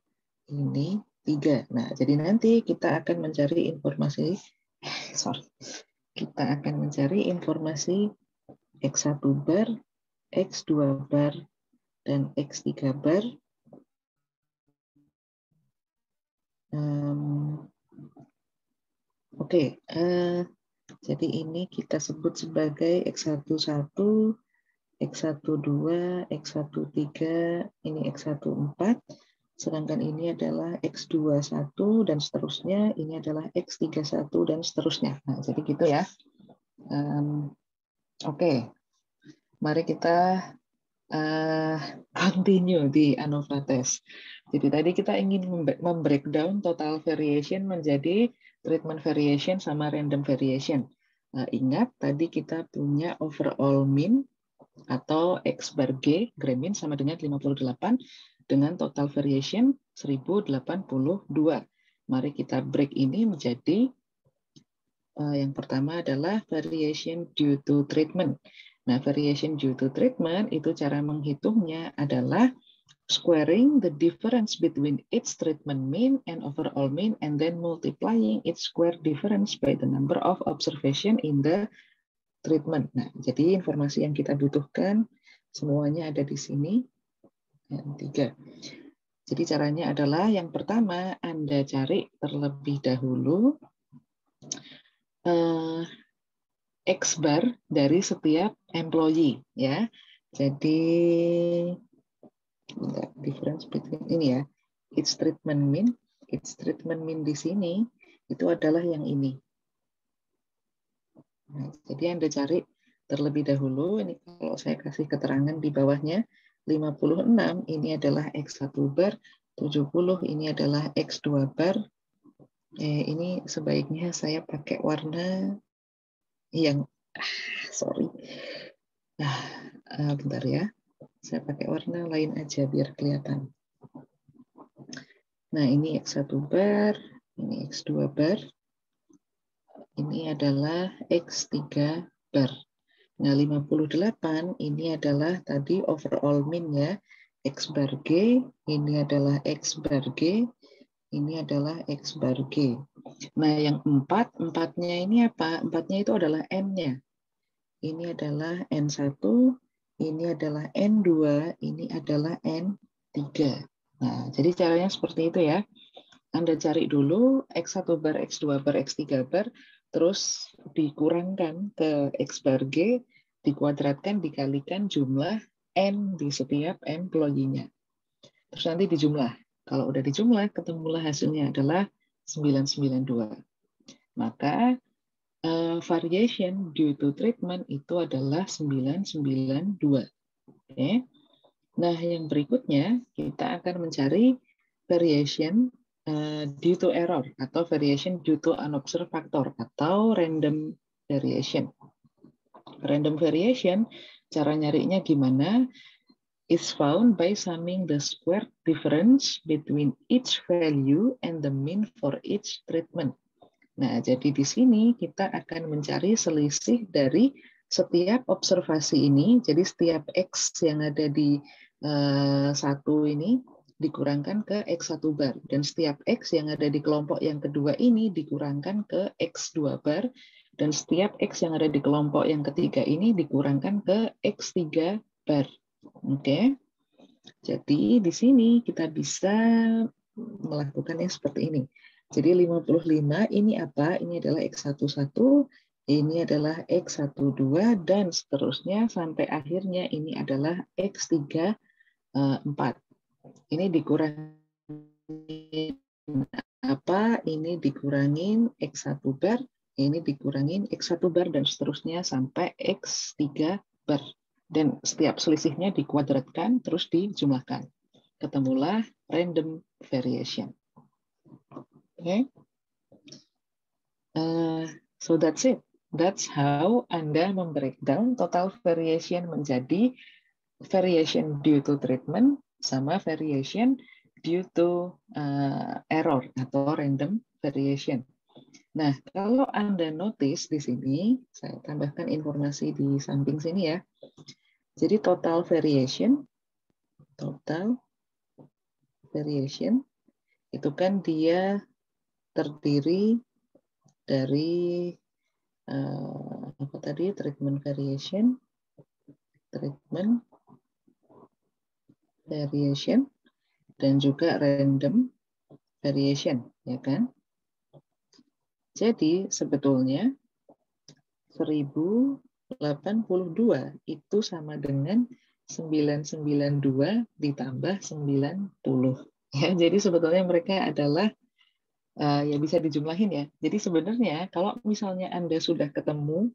ini 3. Nah, jadi nanti kita akan mencari informasi, kita akan mencari informasi X1 bar, X2 bar, dan X3 bar. Oke, jadi ini kita sebut sebagai X11, X12, X13, ini X14, sedangkan ini adalah X21 dan seterusnya, ini adalah X31 dan seterusnya. Nah, jadi gitu ya. Oke, mari kita continue di ANOVA test. Jadi tadi kita ingin membreakdown total variation menjadi treatment variation sama random variation. Ingat tadi kita punya overall mean atau X bar G, grand mean sama dengan 58 dengan total variation 1082. Mari kita break ini menjadi yang pertama adalah variation due to treatment. Nah, variation due to treatment itu cara menghitungnya adalah squaring the difference between its treatment mean and overall mean and then multiplying its square difference by the number of observation in the treatment. Nah, jadi informasi yang kita butuhkan semuanya ada di sini. Yang 3. Jadi caranya adalah yang pertama Anda cari terlebih dahulu X bar dari setiap employee ya. Jadi difference between ini ya. Its treatment mean di sini itu adalah yang ini. Nah, jadi Anda cari terlebih dahulu, ini kalau saya kasih keterangan di bawahnya, 56 ini adalah X1 bar, 70 ini adalah X2 bar. Ini sebaiknya saya pakai warna yang, bentar ya. Saya pakai warna lain aja biar kelihatan. Nah, ini X1 bar, ini X2 bar. Ini adalah X3 bar. Nah, 58 ini adalah tadi overall mean ya. X bar G, ini adalah X bar G. ini adalah X bar G. Nah, yang 4, 4-nya ini apa? 4-nya itu adalah N-nya. Ini adalah N1, ini adalah N2, ini adalah N3. Nah, jadi caranya seperti itu ya. Anda cari dulu X1 bar, X2 bar, X3 bar, terus dikurangkan ke X bar G, dikuadratkan, dikalikan jumlah N di setiap employee-nya. Terus nanti dijumlah. Kalau udah dijumlah, ketemulah hasilnya adalah 992. Maka variation due to treatment itu adalah 992. Oke. Nah, yang berikutnya kita akan mencari variation due to error atau variation due to unobserved factor atau random variation. Random variation, cara nyarinya gimana? Is found by summing the square difference between each value and the mean for each treatment. Nah, jadi di sini kita akan mencari selisih dari setiap observasi ini. Jadi setiap X yang ada di satu ini dikurangkan ke X1 bar. Dan setiap X yang ada di kelompok yang kedua ini dikurangkan ke X2 bar. Dan setiap X yang ada di kelompok yang ketiga ini dikurangkan ke X3 bar. Oke. Jadi di sini kita bisa melakukannya seperti ini. Jadi 55 ini apa? Ini adalah X11, ini adalah X12, dan seterusnya sampai akhirnya ini adalah X34. Ini dikurangin apa? Ini dikurangin X1 bar, ini dikurangin X1 bar, dan seterusnya sampai X3 bar. Dan setiap selisihnya dikuadratkan, terus dijumlahkan. Ketemulah random variation. Okay. So that's it. That's how Anda membreakdown total variation menjadi variation due to treatment sama variation due to error atau random variation. Nah, kalau Anda notice di sini, saya tambahkan informasi di samping sini ya. Jadi total variation itu kan dia terdiri dari apa tadi, treatment variation, dan juga random variation, ya kan? Jadi sebetulnya 1082 itu sama dengan 992 ditambah 90. Ya, jadi sebetulnya mereka adalah ya bisa dijumlahin ya. Jadi sebenarnya kalau misalnya Anda sudah ketemu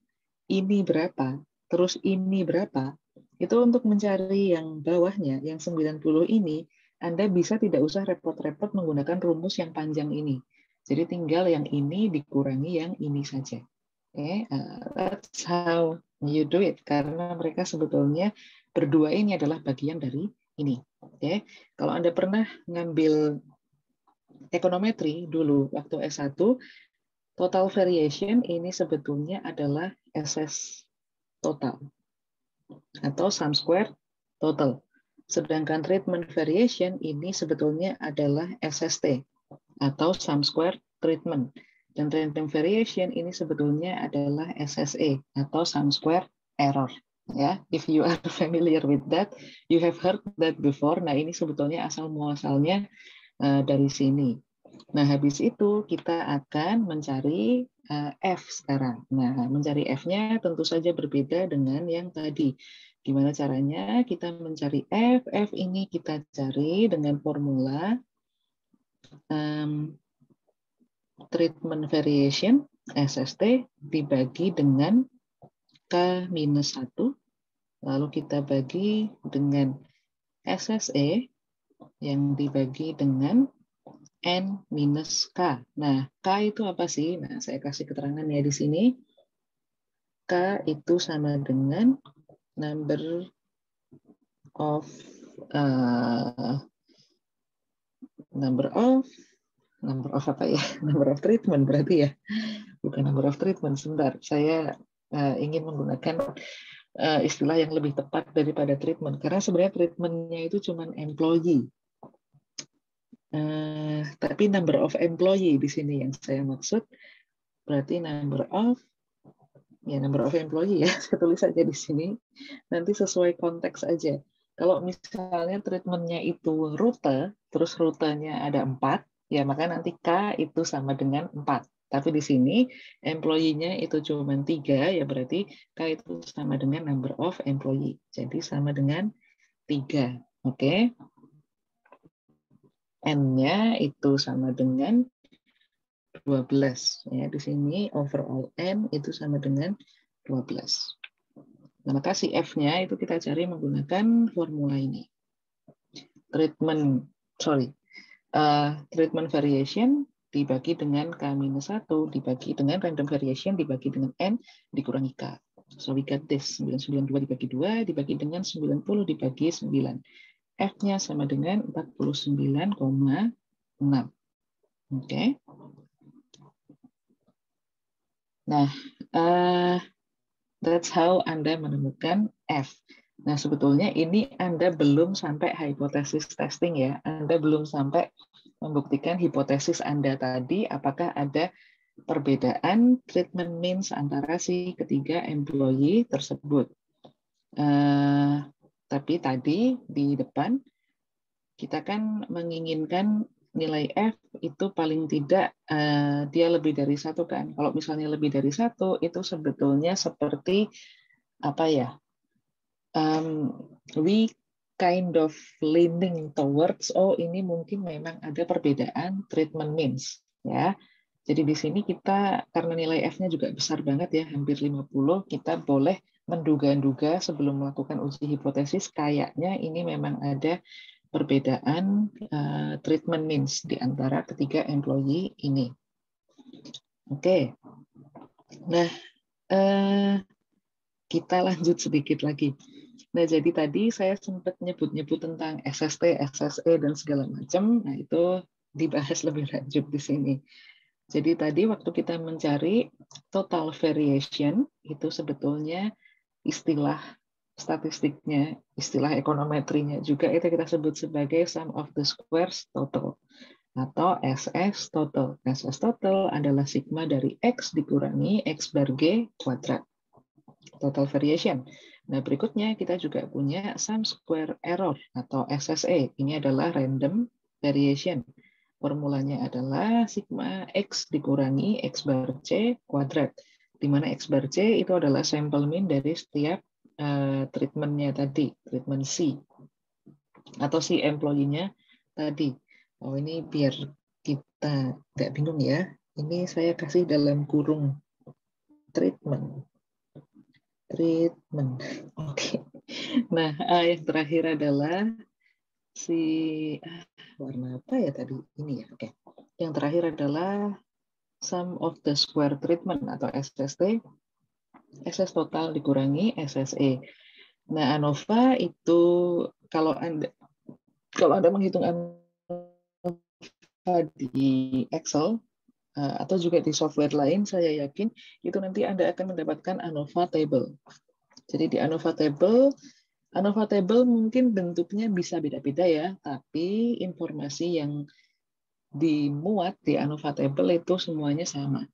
ini berapa, terus ini berapa, itu untuk mencari yang bawahnya, yang 90 ini, Anda bisa tidak usah repot-repot menggunakan rumus yang panjang ini. Jadi tinggal yang ini dikurangi yang ini saja. Okay? That's how you do it. Karena mereka sebetulnya berdua ini adalah bagian dari ini. Okay? Kalau Anda pernah ngambil ekonometri dulu waktu S1, total variation ini sebetulnya adalah SS total atau sum square total. Sedangkan treatment variation ini sebetulnya adalah SST atau sum square treatment. Dan random variation ini sebetulnya adalah SSE atau sum square error. Ya, if you are familiar with that, you have heard that before. Nah, ini sebetulnya asal muasalnya dari sini. Nah, habis itu kita akan mencari F sekarang. Nah, mencari F-nya tentu saja berbeda dengan yang tadi. Gimana caranya kita mencari F? F ini kita cari dengan formula treatment variation, SST, dibagi dengan K-1, lalu kita bagi dengan SSE, yang dibagi dengan N-K. Nah, K itu apa sih? Nah, saya kasih keterangan ya di sini. K itu sama dengan number of apa ya? Number of treatment berarti ya. Bukan number of treatment. Sebentar, saya ingin menggunakan istilah yang lebih tepat daripada treatment. Karena sebenarnya treatmentnya itu cuma employee. Tapi number of employee di sini yang saya maksud, berarti number of employee ya, saya tulis saja di sini, nanti sesuai konteks aja. Kalau misalnya treatmentnya itu rute, terus rutenya ada 4, ya maka nanti K itu sama dengan 4. Tapi di sini employee-nya itu cuma 3, ya berarti K itu sama dengan number of employee. Jadi sama dengan 3. Oke. N-nya itu sama dengan 12. Ya, di sini overall N itu sama dengan 12. Nah, maka si F-nya itu kita cari menggunakan formula ini. Treatment variation dibagi dengan K-1 dibagi dengan random variation dibagi dengan N dikurangi K. So we get this. 992 dibagi 2 dibagi dengan 90 dibagi 9. F-nya sama dengan 49,6. Oke. Nah, that's how Anda menemukan F. Nah, sebetulnya ini Anda belum sampai hipotesis testing ya. Anda belum sampai membuktikan hipotesis Anda tadi apakah ada perbedaan treatment means antara si ketiga employee tersebut. Tapi tadi di depan kita kan menginginkan nilai F itu paling tidak dia lebih dari 1 kan. Kalau misalnya lebih dari 1 itu sebetulnya seperti apa ya? We kind of leaning towards ini mungkin memang ada perbedaan treatment means ya. Jadi di sini kita karena nilai F-nya juga besar banget ya, hampir 50, kita boleh menduga-duga sebelum melakukan uji hipotesis kayaknya ini memang ada perbedaan treatment means di antara ketiga employee ini. Oke. Nah, kita lanjut sedikit lagi. Nah, jadi tadi saya sempat nyebut-nyebut tentang SST, SSE, dan segala macam. Nah, itu dibahas lebih lanjut di sini. Jadi tadi waktu kita mencari total variation, itu sebetulnya istilah statistiknya, istilah ekonometrinya juga itu kita sebut sebagai sum of the squares total atau SS total. SS total adalah sigma dari X dikurangi X bar G kuadrat. Total variation. Nah, berikutnya kita juga punya sum square error atau SSE. Ini adalah random variation. Formulanya adalah sigma X dikurangi X bar C kuadrat. Di mana X bar C itu adalah sampel mean dari setiap treatment-nya tadi, treatment C. Atau si employee-nya tadi. Oh, ini biar kita nggak bingung ya. Ini saya kasih dalam kurung treatment. Oke. Nah, yang terakhir adalah si warna apa ya tadi? Ini ya. Oke. Yang terakhir adalah sum of the square treatment atau SST. SS total dikurangi SSE. Nah, ANOVA itu kalau Anda menghitung ANOVA di Excel atau juga di software lain, saya yakin itu nanti Anda akan mendapatkan ANOVA table. Jadi di ANOVA table mungkin bentuknya bisa beda-beda ya, tapi informasi yang dimuat di ANOVA table itu semuanya sama.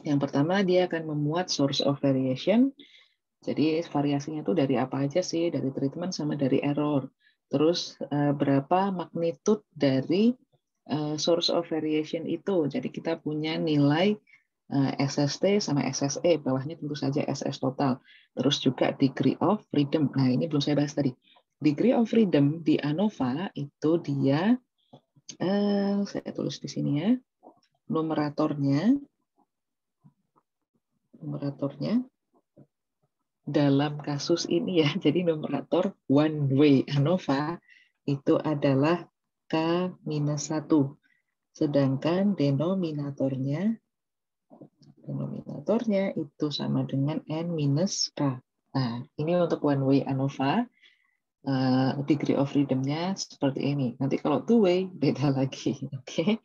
Yang pertama, dia akan memuat source of variation. Jadi variasinya itu dari apa aja sih? Dari treatment sama dari error. Terus berapa magnitude dari source of variation itu. Jadi kita punya nilai SST sama SSE, bawahnya tentu saja SS total. Terus juga degree of freedom. Nah, ini belum saya bahas tadi. Degree of freedom di ANOVA itu dia, saya tulis di sini ya, numeratornya dalam kasus ini ya, jadi numerator one way ANOVA itu adalah K-1. Sedangkan denominatornya itu sama dengan N-K. Nah, ini untuk one way ANOVA, degree of freedom-nya seperti ini. Nanti kalau two way, beda lagi. Oke.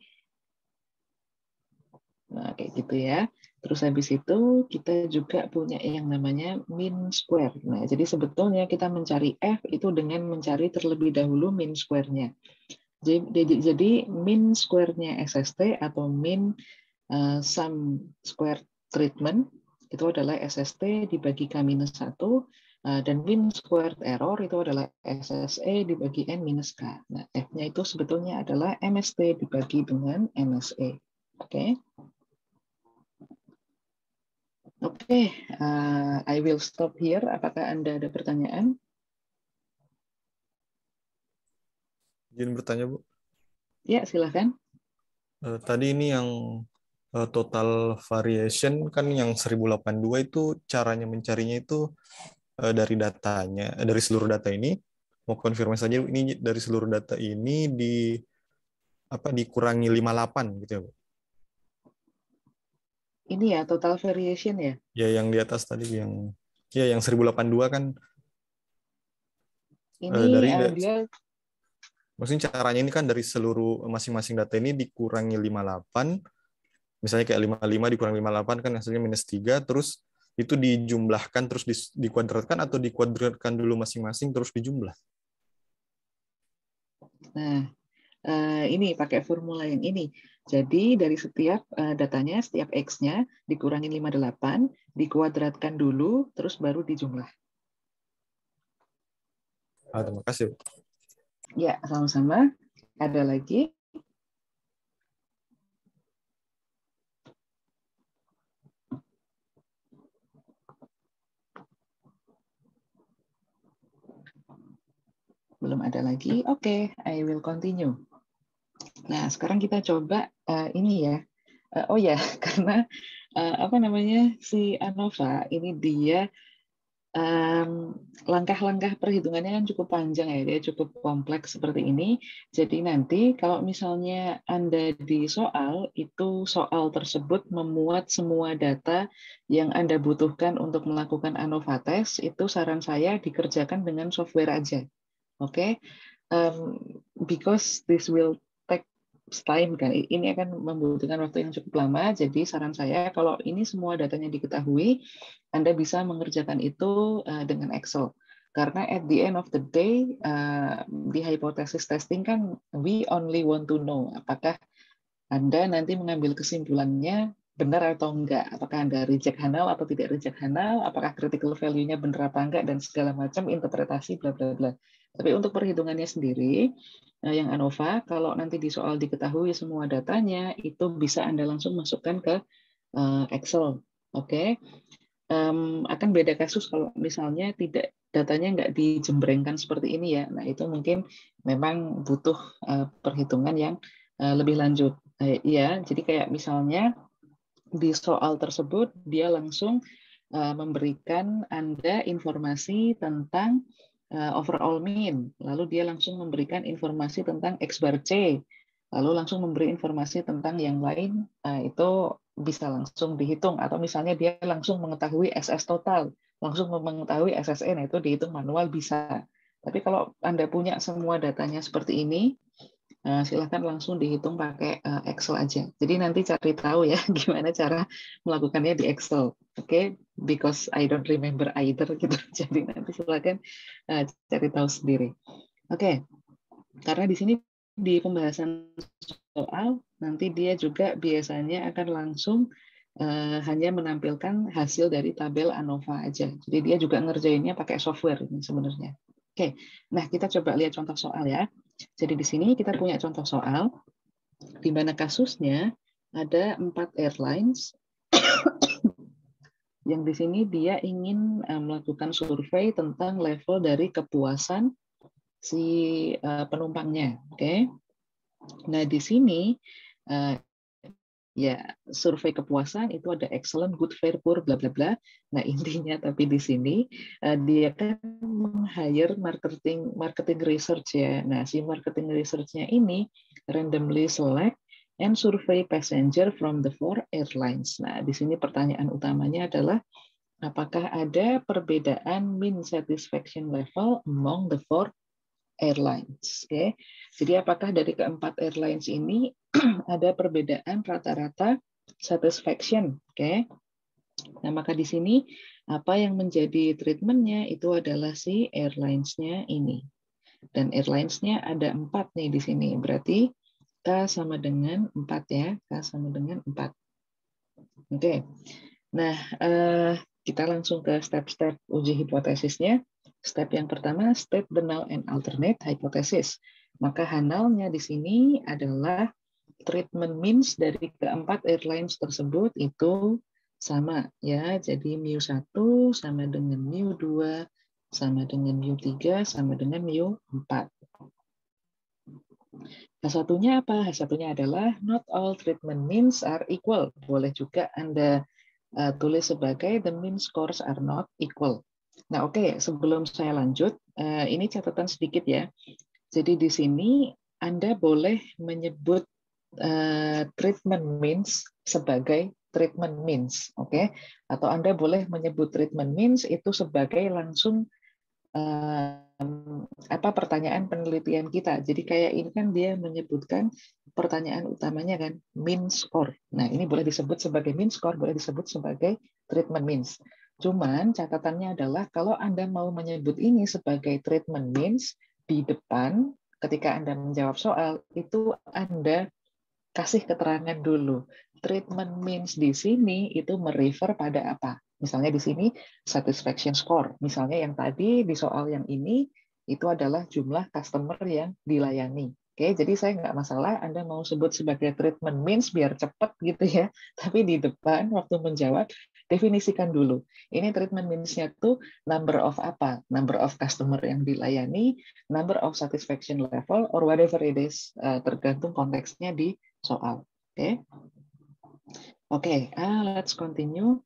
Nah, kayak gitu ya. Terus habis itu kita juga punya yang namanya mean square. Nah, jadi sebetulnya kita mencari F itu dengan mencari terlebih dahulu mean square-nya. Jadi mean square-nya SST atau mean sum square treatment itu adalah SST dibagi K-1, dan mean squared error itu adalah SSE dibagi N-K. Nah, F-nya itu sebetulnya adalah MST dibagi dengan MSE. Oke. Oke, I will stop here. Apakah Anda ada pertanyaan? Izin bertanya, Bu. Ya, silakan. Tadi ini yang total variation kan yang 1082 itu caranya mencarinya itu dari datanya, dari seluruh data ini. Mau konfirmasi saja ini dari seluruh data ini dikurangi 58 gitu ya, Bu. Ini ya, total variation ya. Ya yang di atas tadi yang 1082 kan Ini dia maksudnya caranya ini kan dari seluruh masing-masing data ini dikurangi 58, misalnya kayak 55 dikurangi 58 kan hasilnya -3, terus itu dijumlahkan terus dikuadratkan atau dikuadratkan dulu masing-masing terus dijumlah. Nah, ini pakai formula yang ini. Jadi dari setiap datanya, setiap X-nya dikurangi 58, dikuadratkan dulu, terus baru dijumlah. Terima kasih. Ya, sama-sama. Ada lagi? Belum ada lagi? Oke, I will continue. Nah, sekarang kita coba ini ya. Oh ya, karena si ANOVA ini dia langkah-langkah perhitungannya kan cukup panjang ya, dia cukup kompleks seperti ini. Jadi nanti kalau misalnya Anda di soal, itu soal tersebut memuat semua data yang Anda butuhkan untuk melakukan ANOVA test, itu saran saya dikerjakan dengan software aja. Oke, because this will take time kan, ini akan membutuhkan waktu yang cukup lama. Jadi saran saya kalau ini semua datanya diketahui, Anda bisa mengerjakan itu dengan Excel. Karena at the end of the day, di hypothesis testing kan we only want to know apakah Anda nanti mengambil kesimpulannya benar atau enggak, apakah Anda reject Hanal atau tidak reject Hanal, apakah critical value-nya benar apa enggak, dan segala macam interpretasi bla bla bla. Tapi untuk perhitungannya sendiri, yang ANOVA, kalau nanti di soal diketahui semua datanya, itu bisa Anda langsung masukkan ke Excel. Oke. Akan beda kasus kalau misalnya tidak datanya nggak dijembrengkan seperti ini ya. Nah, itu mungkin memang butuh perhitungan yang lebih lanjut. Ya, jadi kayak misalnya di soal tersebut dia langsung memberikan Anda informasi tentang overall mean, lalu dia langsung memberikan informasi tentang X bar C, lalu langsung memberi informasi tentang yang lain, itu bisa langsung dihitung. Atau misalnya dia langsung mengetahui SS total, langsung mengetahui SSN, itu dihitung manual bisa. Tapi kalau Anda punya semua datanya seperti ini, silahkan langsung dihitung pakai Excel aja. Jadi nanti cari tahu ya gimana cara melakukannya di Excel. Oke, because I don't remember either gitu. Jadi nanti silahkan cari tahu sendiri. Oke, karena di sini di pembahasan soal nanti dia juga biasanya akan langsung hanya menampilkan hasil dari tabel ANOVA aja. Jadi dia juga ngerjainnya pakai software ini sebenarnya. Oke, nah kita coba lihat contoh soal ya. Jadi di sini kita punya contoh soal di mana kasusnya ada 4 airlines yang di sini dia ingin melakukan survei tentang level dari kepuasan si penumpangnya. Oke. Nah, di sini ya survei kepuasan itu ada excellent, good, fair, poor, bla bla bla. Nah, intinya tapi di sini dia kan meng-hire marketing research ya. Nah, si marketing research-nya ini randomly select and survey passenger from the 4 airlines. Nah, di sini pertanyaan utamanya adalah apakah ada perbedaan mean satisfaction level among the 4 airlines. Oke. Jadi apakah dari keempat airlines ini ada perbedaan rata-rata satisfaction? Oke. Nah, maka di sini apa yang menjadi treatmentnya itu adalah si airlines-nya ini. Dan airlines-nya ada 4 nih di sini. Berarti K sama dengan 4 ya. K sama dengan 4. Oke. Nah, kita langsung ke step-step uji hipotesisnya. Step yang pertama, state the null and alternate hypothesis. Maka null-nya di sini adalah treatment means dari keempat airlines tersebut itu sama ya. Jadi mu1 sama dengan mu2 sama dengan mu3 sama dengan mu4. H1-nya apa? H1-nya adalah not all treatment means are equal. Boleh juga Anda tulis sebagai the mean scores are not equal. Nah, oke, sebelum saya lanjut, ini catatan sedikit ya. Jadi di sini Anda boleh menyebut treatment means sebagai treatment means, oke? Atau Anda boleh menyebut treatment means itu sebagai langsung pertanyaan penelitian kita. Jadi kayak ini kan dia menyebutkan pertanyaan utamanya kan mean score. Nah, ini boleh disebut sebagai mean score, boleh disebut sebagai treatment means. Cuman catatannya adalah kalau Anda mau menyebut ini sebagai treatment means di depan ketika Anda menjawab soal itu Anda kasih keterangan dulu. Treatment means di sini itu merefer pada apa? Misalnya di sini satisfaction score. Misalnya yang tadi di soal yang ini itu adalah jumlah customer yang dilayani. Oke, jadi saya nggak masalah Anda mau sebut sebagai treatment means biar cepat gitu ya. Tapi di depan waktu menjawab definisikan dulu. Ini treatment means-nya tuh number of apa? Number of customer yang dilayani, number of satisfaction level, or whatever it is, tergantung konteksnya di soal. Oke. Oke, let's continue.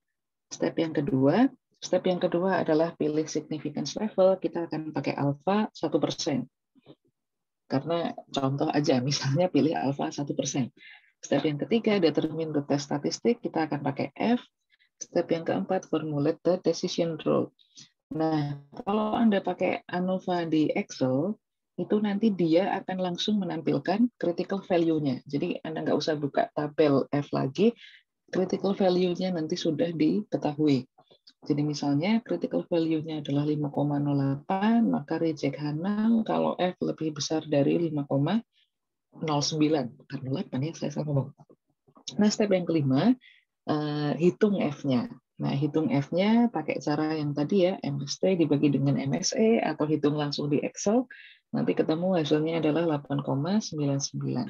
Step yang kedua. Step yang kedua adalah pilih significance level. Kita akan pakai alpha 1%. Karena contoh aja, misalnya pilih alpha 1%. Step yang ketiga, determine the test statistic. Kita akan pakai F. Step yang keempat, formulate the decision rule. Nah, kalau Anda pakai ANOVA di Excel, itu nanti dia akan langsung menampilkan critical value-nya. Jadi Anda nggak usah buka tabel F lagi, critical value-nya nanti sudah diketahui. Jadi misalnya critical value-nya adalah 5,08, maka reject null kalau F lebih besar dari 5,09. Karena 8 ya, saya salah ngomong. Nah, step yang kelima, hitung F-nya. Nah, hitung F-nya pakai cara yang tadi ya, MST dibagi dengan MSE, atau hitung langsung di Excel, nanti ketemu hasilnya adalah 8,99.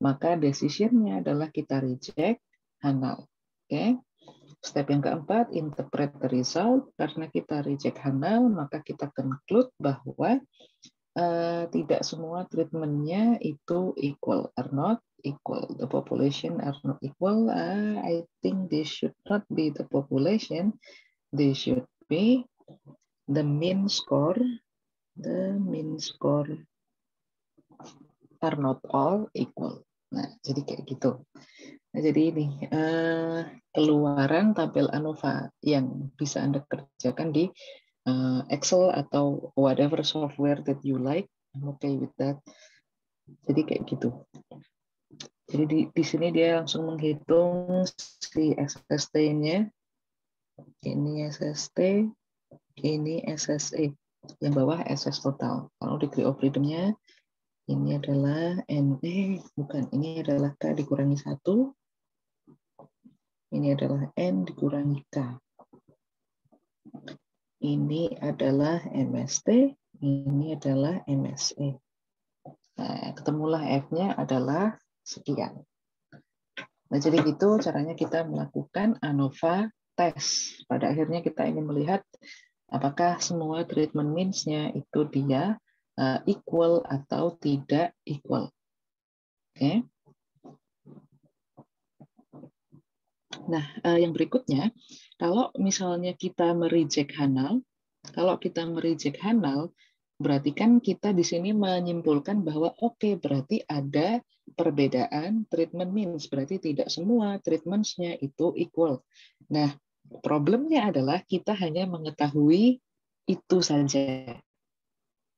Maka decision-nya adalah kita reject null. Oke. Step yang keempat, interpret the result. Karena kita reject null, maka kita conclude bahwa tidak semua treatmentnya itu equal, are not equal. The population are not equal. I think they should not be the population. They should be the mean score. The mean score are not all equal. Nah, jadi kayak gitu. Nah, jadi ini keluaran tabel ANOVA yang bisa Anda kerjakan di Excel atau whatever software that you like. I'm okay with that. Jadi kayak gitu. Jadi di sini dia langsung menghitung si SST-nya. Ini SST, ini SSE. Yang bawah SS total. Kalau degree of freedom-nya ini adalah bukan, ini adalah K dikurangi 1. Ini adalah N dikurangi K. Ini adalah MST, ini adalah MSE. Nah, ketemulah F-nya adalah sekian. Nah, jadi gitu caranya kita melakukan ANOVA test. Pada akhirnya kita ingin melihat apakah semua treatment means-nya itu dia equal atau tidak equal. Oke. Nah, yang berikutnya, kalau misalnya kita mereject null, berarti kan kita di sini menyimpulkan bahwa oke, berarti ada perbedaan treatment means, berarti tidak semua treatments-nya itu equal. Nah, problemnya adalah kita hanya mengetahui itu saja.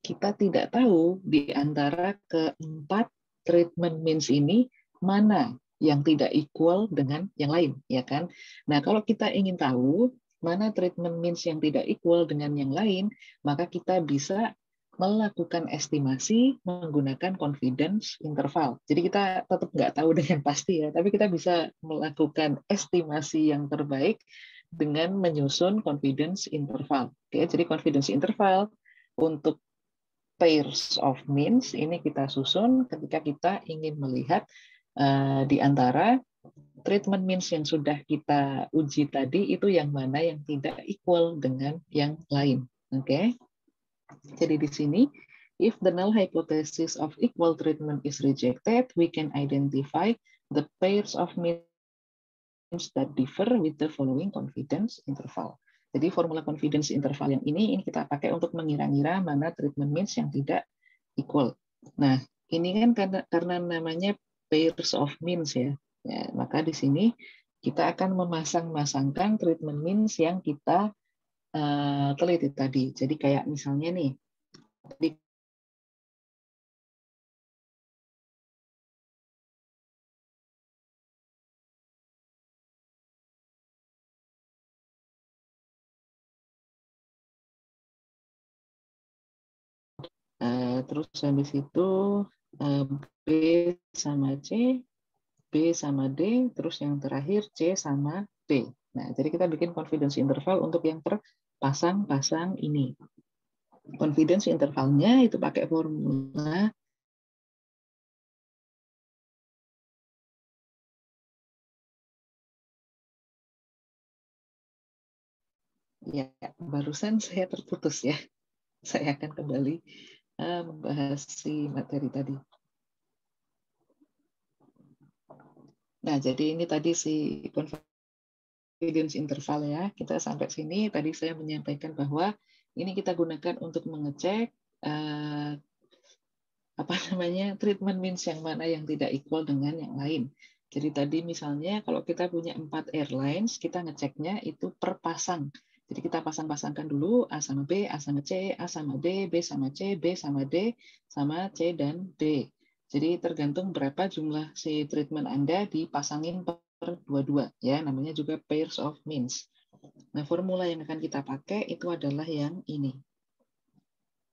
Kita tidak tahu di antara keempat treatment means ini mana yang tidak equal dengan yang lain, ya kan? Nah, kalau kita ingin tahu mana treatment means yang tidak equal dengan yang lain, maka kita bisa melakukan estimasi menggunakan confidence interval. Jadi kita tetap nggak tahu dengan pasti ya, tapi kita bisa melakukan estimasi yang terbaik dengan menyusun confidence interval. Oke, jadi confidence interval untuk pairs of means ini kita susun ketika kita ingin melihat di antara treatment means yang sudah kita uji tadi itu yang mana yang tidak equal dengan yang lain. Oke. Jadi di sini, if the null hypothesis of equal treatment is rejected, we can identify the pairs of means that differ with the following confidence interval. Jadi formula confidence interval yang ini kita pakai untuk mengira-ngira mana treatment means yang tidak equal. Nah, ini kan karena namanya pairs of means ya. Ya, maka di sini kita akan memasang-masangkan treatment means yang kita teliti tadi. Jadi kayak misalnya nih, terus habis itu B sama C, B sama D, terus yang terakhir C sama D. Nah, jadi kita bikin confidence interval untuk yang terpasang-pasang ini. Confidence intervalnya itu pakai formula ya, barusan saya terputus ya. Saya akan kembali membahas si materi tadi. Nah, jadi ini tadi si confidence interval ya. Kita sampai sini, tadi saya menyampaikan bahwa ini kita gunakan untuk mengecek treatment means yang mana yang tidak equal dengan yang lain. Jadi tadi misalnya kalau kita punya 4 airlines, kita ngeceknya itu per pasang. Jadi kita pasang-pasangkan dulu A sama B, A sama C, A sama D, B sama C, B sama D, sama C dan D. Jadi tergantung berapa jumlah si treatment Anda dipasangin per dua-dua. Ya, namanya juga pairs of means. Nah, formula yang akan kita pakai itu adalah yang ini.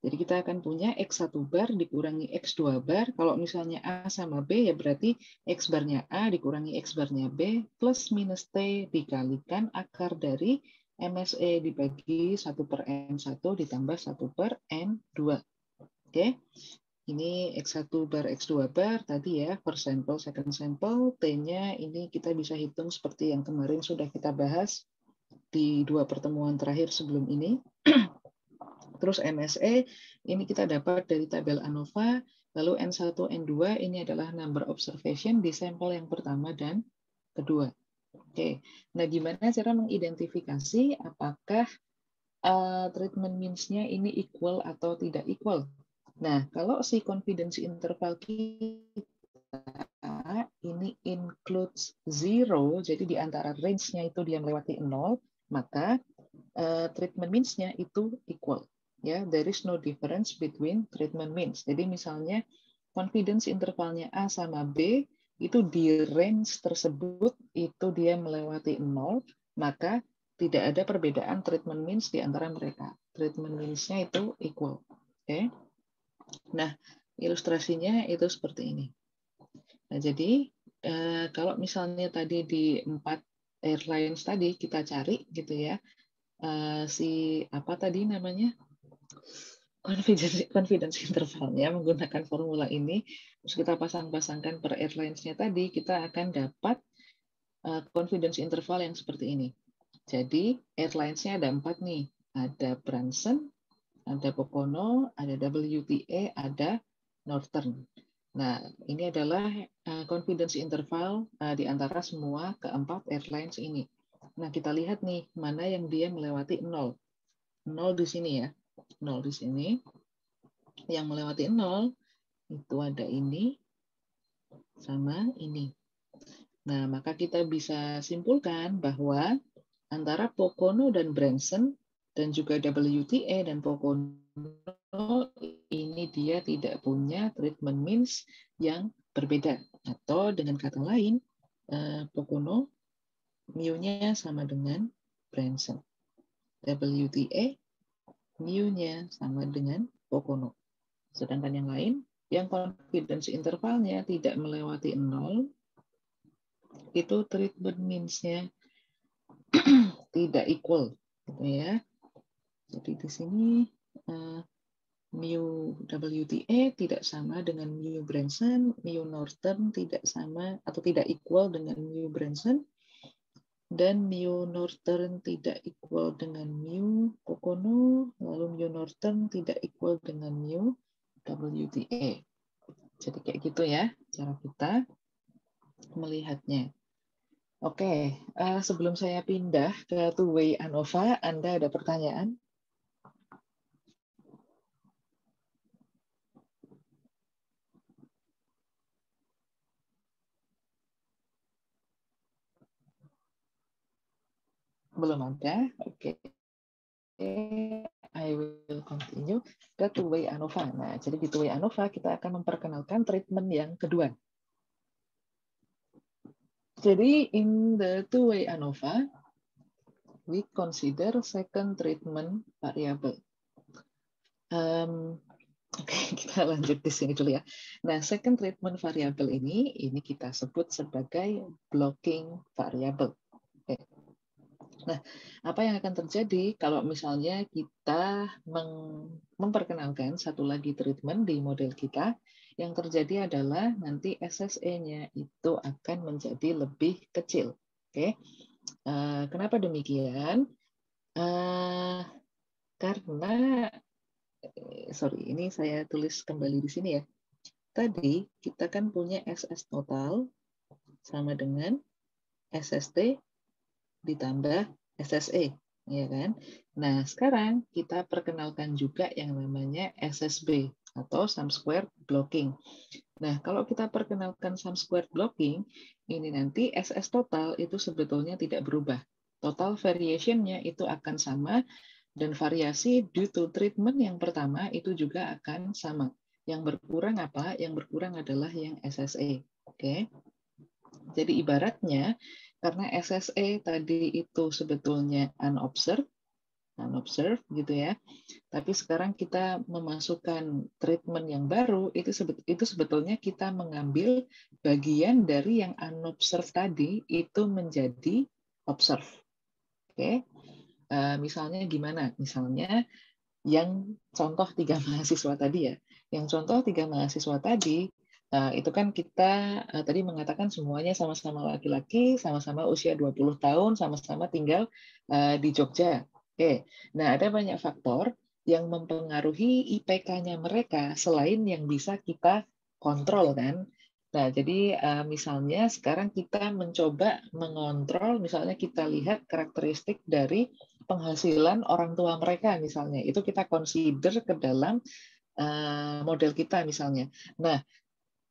Jadi kita akan punya X1 bar dikurangi X2 bar. Kalau misalnya A sama B, ya berarti X barnya A dikurangi X barnya B, plus minus T dikalikan akar dari MSE dibagi 1 per N1 ditambah 1 per N2. Oke, ini X1 bar, X2 bar, tadi ya, first sample, second sample, T-nya ini kita bisa hitung seperti yang kemarin sudah kita bahas di 2 pertemuan terakhir sebelum ini. Terus MSE ini kita dapat dari tabel ANOVA, lalu N1, N2 ini adalah number observation di sampel yang pertama dan kedua. Oke, nah gimana cara mengidentifikasi apakah treatment means-nya ini equal atau tidak equal? Nah, kalau si confidence interval kita ini includes 0, jadi di antara range-nya itu dia melewati 0, maka treatment means-nya itu equal. Ya, there is no difference between treatment means. Jadi misalnya confidence intervalnya A sama B itu di range tersebut itu dia melewati 0, maka tidak ada perbedaan treatment means di antara mereka. Treatment means-nya itu equal. Oke. Nah, ilustrasinya itu seperti ini. Nah, jadi kalau misalnya tadi di 4 airlines tadi kita cari gitu ya, si apa tadi namanya, confidence intervalnya menggunakan formula ini, terus kita pasang-pasangkan per airlines-nya tadi, kita akan dapat confidence interval yang seperti ini. Jadi airlines-nya ada 4 nih, ada Branson, ada Pocono, ada WTA, ada Northern. Nah, ini adalah confidence interval di antara semua keempat airlines ini. Nah, kita lihat nih, mana yang dia melewati 0. 0 di sini ya. 0 di sini. Yang melewati 0, itu ada ini, sama ini. Nah, maka kita bisa simpulkan bahwa antara Pocono dan Branson, dan juga WTA dan Pocono, ini dia tidak punya treatment means yang berbeda. Atau dengan kata lain, Pocono mu-nya sama dengan Branson. WTA mu-nya sama dengan Pocono. Sedangkan yang lain, yang confidence intervalnya tidak melewati 0, itu treatment means-nya tidak equal, gitu ya. Jadi di sini mu WTA tidak sama dengan mu Branson, mu Norton tidak sama atau tidak equal dengan mu Branson, dan mu Norton tidak equal dengan mu Pocono, lalu mu Norton tidak equal dengan mu WTA. Jadi kayak gitu ya cara kita melihatnya. Oke, sebelum saya pindah ke two-way ANOVA, Anda ada pertanyaan? Belum ada? Oke. I will continue ke two-way ANOVA. Nah, jadi di two-way ANOVA kita akan memperkenalkan treatment yang kedua. Jadi in the two-way ANOVA, we consider second treatment variable. Oke, kita lanjut di sini dulu ya. Nah, second treatment variable ini kita sebut sebagai blocking variable. Oke. Nah, apa yang akan terjadi kalau misalnya kita memperkenalkan satu lagi treatment di model kita, yang terjadi adalah nanti SSE-nya itu akan menjadi lebih kecil. Oke, kenapa demikian? Karena, sorry, ini saya tulis kembali di sini ya. Tadi kita kan punya SS total sama dengan SST ditambah SSE, ya kan? Nah, sekarang kita perkenalkan juga yang namanya SSB atau sum square blocking. Nah, kalau kita perkenalkan sum square blocking, ini nanti SS total itu sebetulnya tidak berubah. Total variation-nya itu akan sama, dan variasi due to treatment yang pertama itu juga akan sama. Yang berkurang apa? Yang berkurang adalah yang SSE. Oke. Jadi ibaratnya, karena SSE tadi itu sebetulnya unobserved gitu ya. Tapi sekarang kita memasukkan treatment yang baru, itu sebetulnya kita mengambil bagian dari yang unobserved tadi itu menjadi observe. Oke. Misalnya gimana? Misalnya yang contoh 3 mahasiswa tadi ya. Yang contoh 3 mahasiswa tadi itu kan kita tadi mengatakan semuanya sama-sama laki-laki, sama-sama usia 20 tahun, sama-sama tinggal di Jogja. Oke. Nah, ada banyak faktor yang mempengaruhi IPK-nya mereka selain yang bisa kita kontrol kan. Nah, jadi misalnya sekarang kita mencoba mengontrol, misalnya kita lihat karakteristik dari penghasilan orang tua mereka misalnya. Itu kita consider ke dalam model kita misalnya. Nah,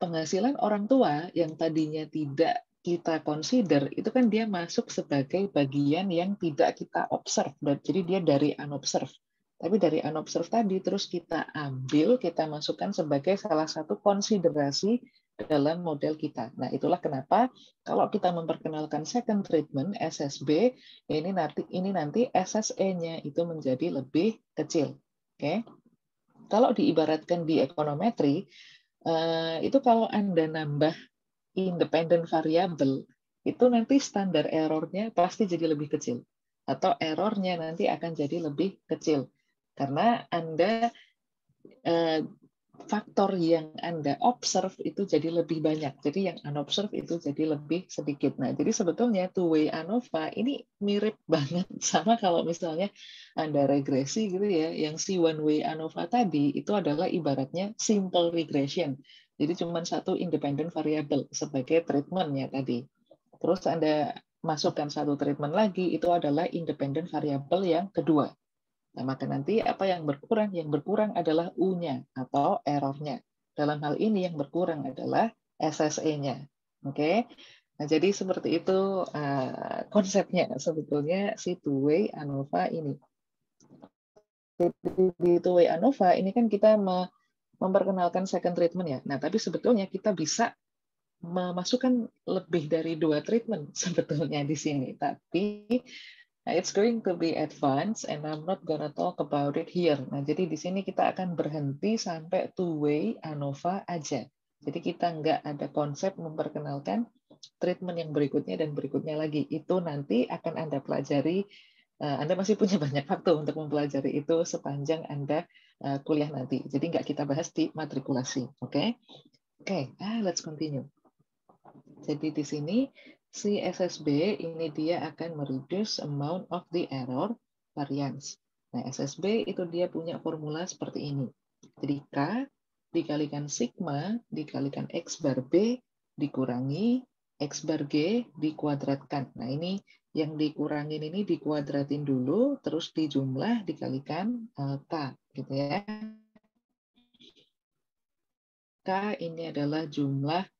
penghasilan orang tua yang tadinya tidak kita consider, itu kan dia masuk sebagai bagian yang tidak kita observe. Jadi dia dari unobserved. Tapi dari unobserved tadi terus kita ambil, kita masukkan sebagai salah satu konsiderasi dalam model kita. Nah, itulah kenapa kalau kita memperkenalkan second treatment SSB, ini nanti SSE-nya itu menjadi lebih kecil. Oke. Kalau diibaratkan di ekonometri, itu kalau Anda nambah independent variable, itu nanti standar error-nya pasti jadi lebih kecil. Atau error-nya nanti akan jadi lebih kecil. Karena Anda faktor yang Anda observe itu jadi lebih banyak. Jadi yang unobserved itu jadi lebih sedikit. Nah, jadi sebetulnya two-way ANOVA ini mirip banget sama kalau misalnya Anda regresi gitu ya. Yang si one-way ANOVA tadi itu adalah ibaratnya simple regression. Jadi cuma satu independent variable sebagai treatment-nya tadi. Terus Anda masukkan satu treatment lagi, itu adalah independent variable yang kedua. Nah, maka nanti apa yang berkurang? Yang berkurang adalah U-nya atau error-nya. Dalam hal ini yang berkurang adalah SSE-nya. Oke. Nah, jadi seperti itu konsepnya sebetulnya si two-way ANOVA ini. Di two-way ANOVA ini kan kita memperkenalkan second treatment ya. Nah, tapi sebetulnya kita bisa memasukkan lebih dari 2 treatment sebetulnya di sini. Tapi Nah, it's going to be advanced and I'm not gonna talk about it here. Nah, jadi di sini kita akan berhenti sampai two-way ANOVA aja. Jadi kita nggak ada konsep memperkenalkan treatment yang berikutnya dan berikutnya lagi. Itu nanti akan Anda pelajari. Anda masih punya banyak waktu untuk mempelajari itu sepanjang Anda kuliah nanti. Jadi nggak kita bahas di matrikulasi. Oke? Oke, let's continue. Jadi di sini si SSB ini dia akan mereduce amount of the error variance. Nah, SSB itu dia punya formula seperti ini. Jadi K dikalikan sigma dikalikan X bar B dikurangi X bar G dikuadratkan. Nah, ini yang dikurangin ini dikuadratin dulu, terus dijumlah dikalikan K, gitu ya. K ini adalah jumlah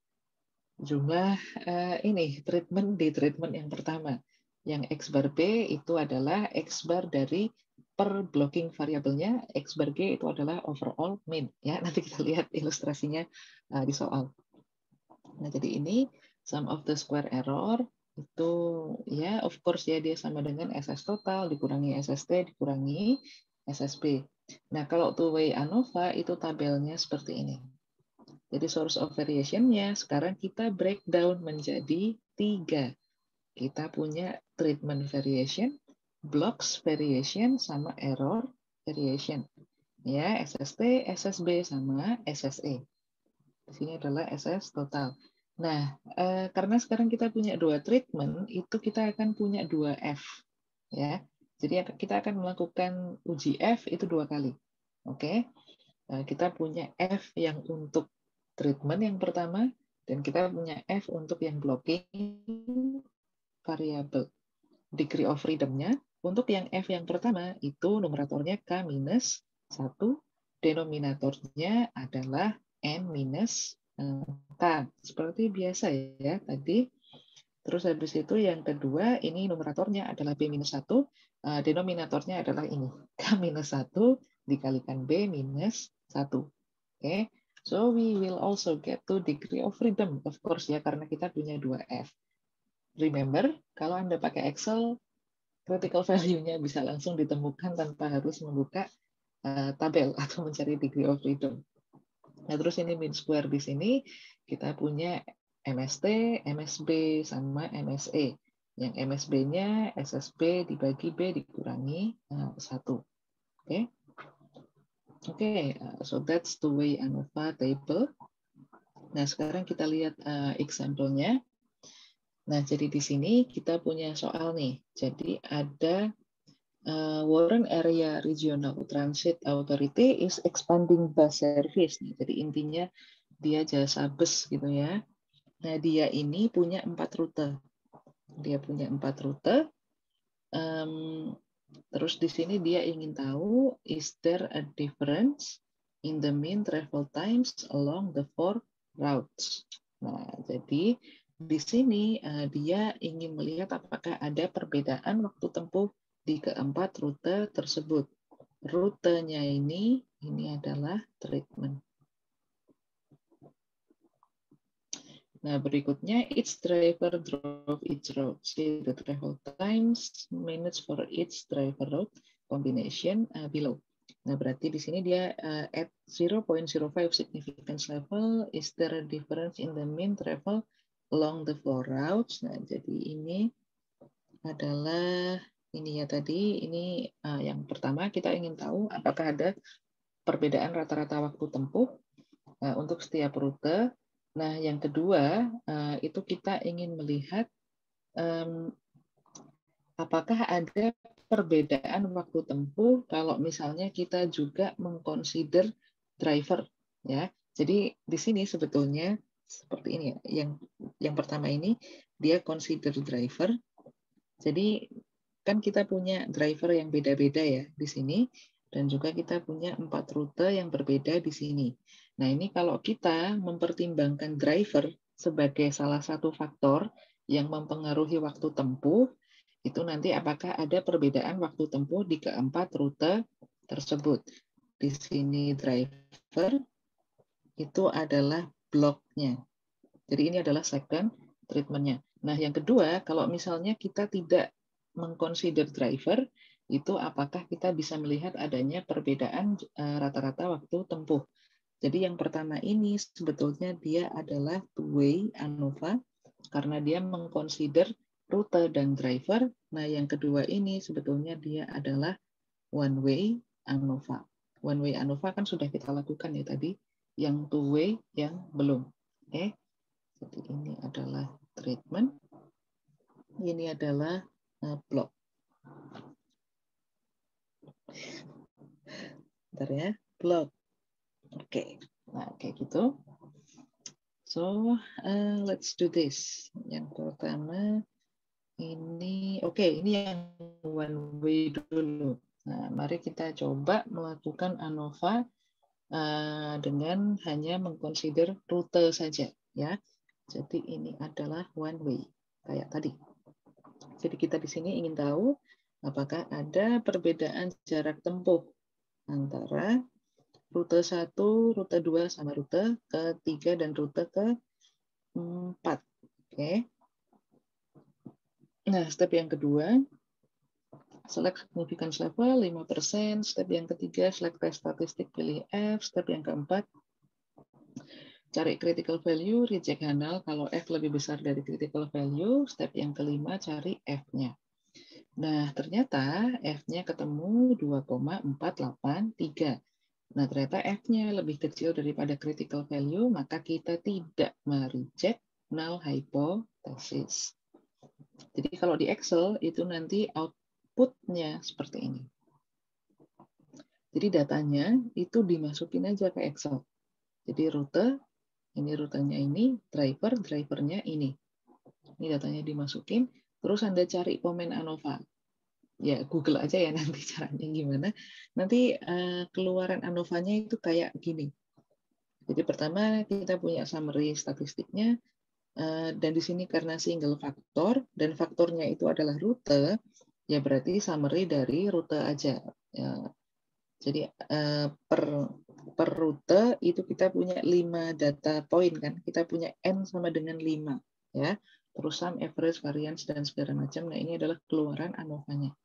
ini treatment di treatment yang pertama. Yang X bar B itu adalah X bar dari per blocking variabelnya, X bar G itu adalah overall mean. Ya, nanti kita lihat ilustrasinya di soal. Nah, jadi ini sum of the square error itu ya of course ya dia sama dengan SS total dikurangi SST dikurangi SSB. Nah, kalau two-way ANOVA itu tabelnya seperti ini. Jadi source of variation-nya sekarang kita breakdown menjadi 3. Kita punya treatment variation, blocks variation, sama error variation. Ya, SST, SSB, sama SSE. Di sini adalah SS total. Nah, karena sekarang kita punya 2 treatment, itu kita akan punya 2 F. Ya, jadi kita akan melakukan uji F itu 2 kali. Oke, kita punya F yang untuk treatment yang pertama, dan kita punya F untuk yang blocking variable. Degree of freedom-nya, untuk yang F yang pertama, itu numeratornya K minus 1, denominatornya adalah N minus K. Seperti biasa ya tadi. Terus habis itu yang kedua, ini numeratornya adalah B minus 1, denominatornya adalah ini, K minus 1 dikalikan B minus 1. Oke. So we will also get to degree of freedom, of course ya, karena kita punya 2 F. Remember, kalau Anda pakai Excel, critical value-nya bisa langsung ditemukan tanpa harus membuka tabel atau mencari degree of freedom. Nah, terus ini mean square di sini, kita punya MST, MSB, sama MSE. Yang MSB-nya SSB dibagi B dikurangi 1. Oke. Oke, so that's two-way ANOVA table. Nah, sekarang kita lihat example-nya. Nah, jadi di sini kita punya soal nih. Jadi ada Warren Area Regional Transit Authority is expanding bus service. Nah, jadi intinya dia jasa bus gitu ya. Nah, dia ini punya 4 rute. Dia punya 4 rute. Terus di sini dia ingin tahu, is there a difference in the mean travel times along the 4 routes? Nah, jadi di sini dia ingin melihat apakah ada perbedaan waktu tempuh di keempat rute tersebut. Rutenya ini adalah treatment. Nah, berikutnya, each driver drove each route. See the travel times, minutes for each driver route, combination below. Nah, berarti di sini dia at 0.05 significance level, is there a difference in the mean travel along the 4 routes? Nah, jadi ini adalah, ini ya tadi, ini yang pertama kita ingin tahu apakah ada perbedaan rata-rata waktu tempuh untuk setiap rute. Nah, yang kedua, itu kita ingin melihat apakah ada perbedaan waktu tempuh kalau misalnya kita juga mengconsider driver. Ya, jadi di sini sebetulnya seperti ini ya. Yang pertama ini dia consider driver. Jadi kan kita punya driver yang beda-beda ya di sini. Dan juga kita punya 4 rute yang berbeda di sini. Nah, ini kalau kita mempertimbangkan driver sebagai salah satu faktor yang mempengaruhi waktu tempuh, itu nanti apakah ada perbedaan waktu tempuh di keempat rute tersebut. Di sini driver itu adalah bloknya. Jadi ini adalah second treatment-nya. Nah, yang kedua, kalau misalnya kita tidak mengconsider driver, itu apakah kita bisa melihat adanya perbedaan rata-rata waktu tempuh. Jadi yang pertama ini sebetulnya dia adalah two-way ANOVA, karena dia mengconsider rute dan driver. Nah, yang kedua ini sebetulnya dia adalah one-way ANOVA. One-way ANOVA kan sudah kita lakukan ya tadi, yang two-way yang belum. Oke, jadi ini adalah treatment, ini adalah block. Bentar ya, block. Oke, nah kayak gitu. So, let's do this. Yang pertama ini, ini yang one way dulu. Nah, mari kita coba melakukan ANOVA dengan hanya mengconsider rute saja, ya. Jadi ini adalah one way kayak tadi. Jadi kita di sini ingin tahu apakah ada perbedaan jarak tempuh antara rute 1, rute 2 sama rute ke-3 dan rute ke-4. Oke. Nah, step yang kedua, select significance level 5%. Step yang ketiga, select test statistik, pilih F. Step yang keempat, cari critical value, reject Hanal kalau F lebih besar dari critical value. Step yang kelima, cari F-nya. Nah, ternyata F-nya ketemu 2,483. Nah, ternyata F-nya lebih kecil daripada critical value, maka kita tidak mereject null hypothesis. Jadi kalau di Excel itu nanti output-nya seperti ini. Jadi datanya itu dimasukin aja ke Excel. Jadi ini rutenya ini, drivernya ini. Ini datanya dimasukin, terus Anda cari komen ANOVA. Ya, Google aja ya nanti caranya gimana. Nanti keluaran ANOVA-nya itu kayak gini. Jadi pertama kita punya summary statistiknya, dan di sini karena single faktor, dan faktornya itu adalah rute, ya berarti summary dari rute aja. Ya, jadi per rute itu kita punya 5 data point kan. Kita punya N sama dengan 5. Ya. Terus sum, average, variance, dan segala macam. Nah ini adalah keluaran ANOVA-nya.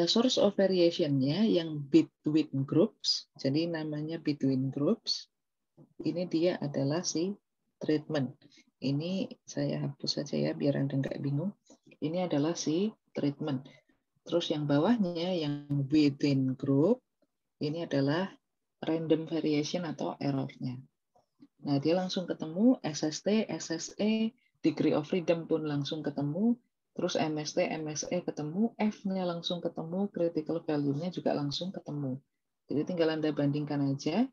Source of variation-nya yang between groups, jadi namanya between groups, ini dia adalah si treatment. Ini saya hapus saja ya, biar Anda nggak bingung. Ini adalah si treatment. Terus yang bawahnya, yang within group, ini adalah random variation atau error-nya. Nah, dia langsung ketemu, SST, SSE, degree of freedom pun langsung ketemu, terus MST, MSE ketemu, F-nya langsung ketemu, critical value-nya juga langsung ketemu. Jadi tinggal Anda bandingkan aja,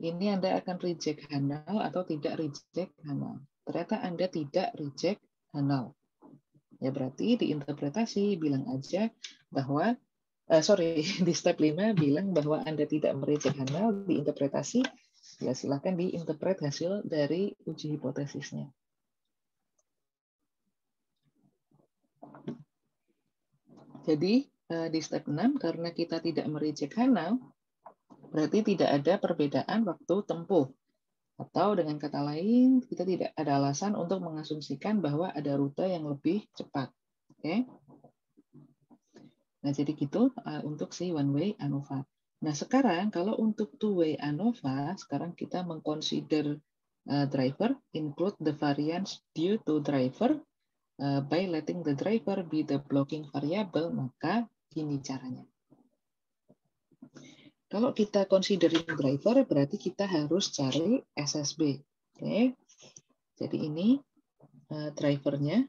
ini Anda akan reject Hanal atau tidak reject Hanal. Ternyata Anda tidak reject Hanal. Ya berarti di interpretasi bilang aja bahwa, di step 5 bilang bahwa Anda tidak mereject Hanal, di interpretasi, ya silakan diinterpret hasil dari uji hipotesisnya. Jadi di step 6, karena kita tidak mereject Hanal, berarti tidak ada perbedaan waktu tempuh. Atau dengan kata lain, kita tidak ada alasan untuk mengasumsikan bahwa ada rute yang lebih cepat. Oke? Nah, jadi gitu untuk si one-way ANOVA. Nah, sekarang kalau untuk two-way ANOVA, sekarang kita mengconsider driver, include the variance due to driver, by letting the driver be the blocking variable, maka ini caranya. Kalau kita considering driver, berarti kita harus cari SSB. Oke. Jadi ini drivernya,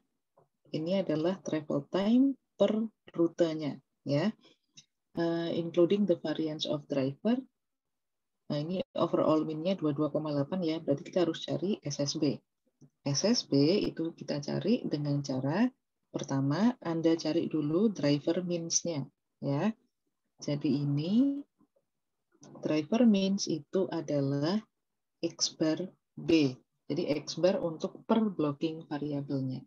ini adalah travel time per rutenya, ya. Including the variance of driver. Nah, ini overall min-nya 22,8 ya, berarti kita harus cari SSB. SSB itu kita cari dengan cara pertama Anda cari dulu driver means-nya, ya. Jadi ini driver means itu adalah X bar B. Jadi X bar untuk per blocking variabelnya.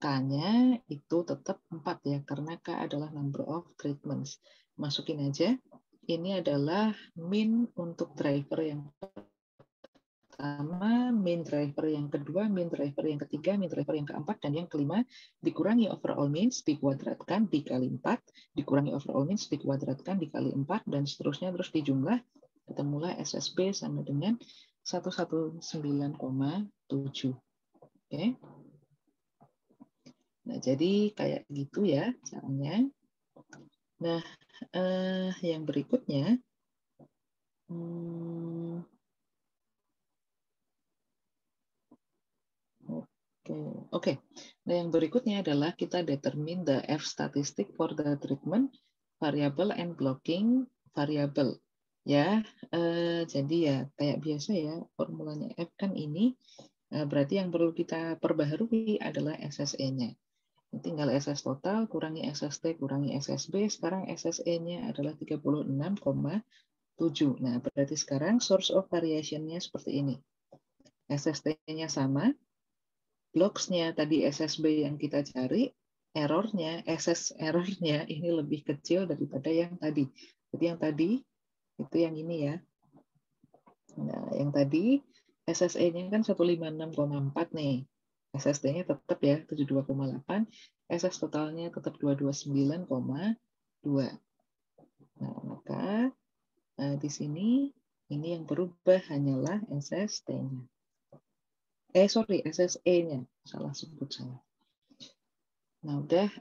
K-nya itu tetap 4 ya, karena K adalah number of treatments. Masukin aja. Ini adalah min untuk driver yang pertama, mean driver yang kedua, mean driver yang ketiga, mean driver yang keempat, dan yang kelima, dikurangi overall means, dikuadratkan dikali 4, dikurangi overall means, dikuadratkan dikali 4, dan seterusnya terus dijumlah, ketemulah SSB sama dengan 119,7. Oke. Nah, jadi kayak gitu ya caranya. Nah, yang berikutnya, Oke. Nah, yang berikutnya adalah kita determine the F statistic for the treatment variable and blocking variable. Ya, jadi ya kayak biasa ya formulanya F kan ini berarti yang perlu kita perbaharui adalah SSE-nya. Tinggal SS total kurangi SST kurangi SSB. Sekarang SSE-nya adalah 36,7. Nah, berarti sekarang source of variation-nya seperti ini. SST-nya sama. Blocks-nya tadi SSB yang kita cari, error-nya, SS error-nya ini lebih kecil daripada yang tadi. Jadi yang tadi itu yang ini ya. Nah, yang tadi SSE-nya kan 156,4 nih. SST-nya tetap ya 72,8, SS totalnya tetap 229,2. Nah, maka di sini ini yang berubah hanyalah SST-nya. SSE-nya, salah sebut saya. Nah, udah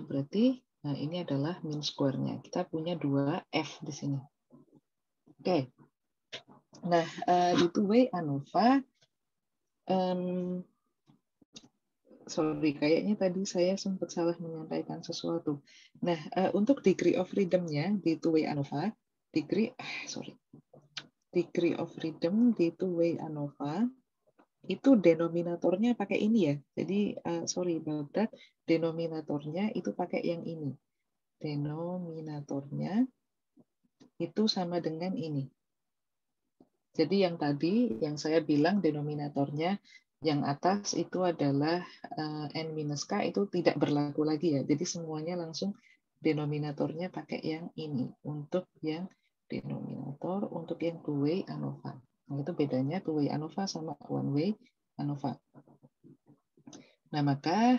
berarti ini adalah mean square-nya. Kita punya 2 F di sini. Oke. Nah, di two-way ANOVA, sorry, kayaknya tadi saya sempat salah menyampaikan sesuatu. Nah, untuk degree of freedom-nya di two-way ANOVA, degree of freedom di two-way ANOVA, itu denominatornya pakai ini ya. Jadi sorry about that, denominatornya itu pakai yang ini. Denominatornya itu sama dengan ini. Jadi yang tadi yang saya bilang denominatornya yang atas itu adalah N-K itu tidak berlaku lagi ya. Jadi semuanya langsung denominatornya pakai yang ini. Untuk yang denominator, untuk yang two-way ANOVA. Nah, itu bedanya two-way ANOVA sama one-way ANOVA. Nah, maka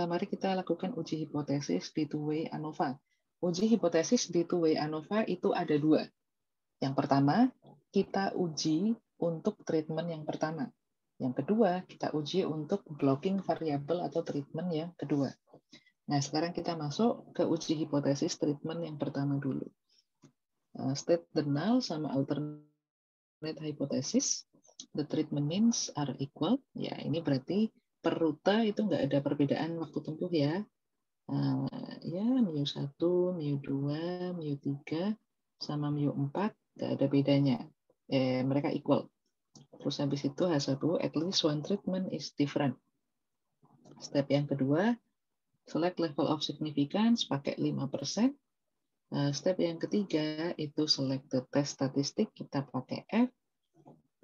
mari kita lakukan uji hipotesis di two-way ANOVA. Uji hipotesis di two-way ANOVA itu ada 2. Yang pertama, kita uji untuk treatment yang pertama. Yang kedua, kita uji untuk blocking variable atau treatment yang kedua. Nah, sekarang kita masuk ke uji hipotesis treatment yang pertama dulu. State the null sama alternate hypothesis. The treatment means are equal. Ya, ini berarti per rute itu nggak ada perbedaan waktu tempuh ya. Ya, mu1, mu2, mu3, sama mu4 nggak ada bedanya. Mereka equal. Terus habis itu H1, at least one treatment is different. Step yang kedua, select level of significance pakai 5%. Step yang ketiga itu select the test statistic, kita pakai F.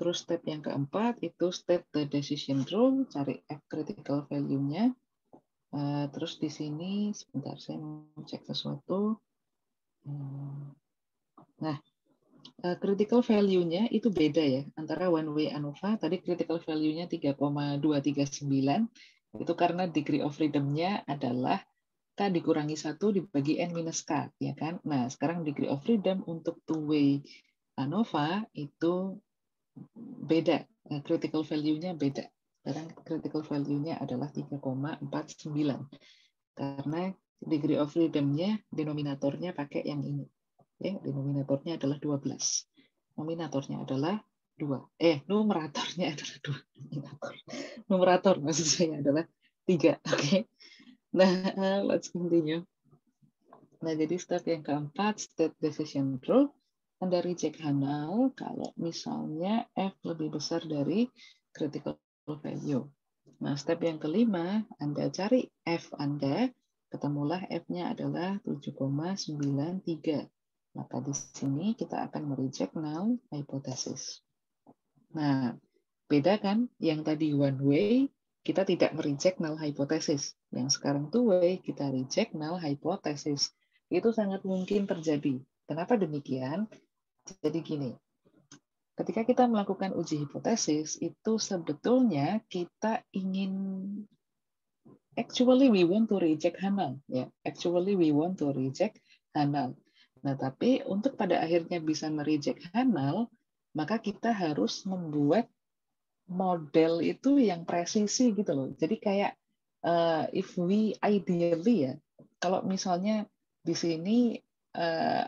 Terus step yang keempat itu state the decision rule, cari F critical value-nya. Terus di sini, sebentar saya mau cek sesuatu. Nah, critical value-nya itu beda ya, antara one way ANOVA, tadi critical value-nya 3,239, itu karena degree of freedom-nya adalah K dikurangi 1 dibagi N-K, ya kan? Nah, sekarang degree of freedom untuk two-way ANOVA itu beda, critical value-nya beda. Sekarang critical value-nya adalah 3,49, karena degree of freedom-nya denominatornya pakai yang ini. Ya, denominatornya adalah 12. Nominatornya adalah 2. Numeratornya adalah 2. Numerator maksud saya adalah 3. Oke. Nah, let's continue. Nah, jadi step yang keempat, state decision rule. Anda reject null kalau misalnya F lebih besar dari critical value. Nah, step yang kelima, Anda cari F Anda, ketemulah F-nya adalah 7,93. Maka di sini kita akan mereject null hypothesis. Nah, beda kan? Yang tadi one way, kita tidak mereject null hypothesis. Yang sekarang two way, kita reject null hypothesis. Itu sangat mungkin terjadi. Kenapa demikian? Jadi gini, ketika kita melakukan uji hipotesis, itu sebetulnya kita ingin, actually we want to reject Hanal. Ya, actually we want to reject Hanal. Nah, tapi untuk pada akhirnya bisa mereject Hanal, maka kita harus membuat model itu yang presisi gitu loh. Jadi kayak if we ideally ya, kalau misalnya di sini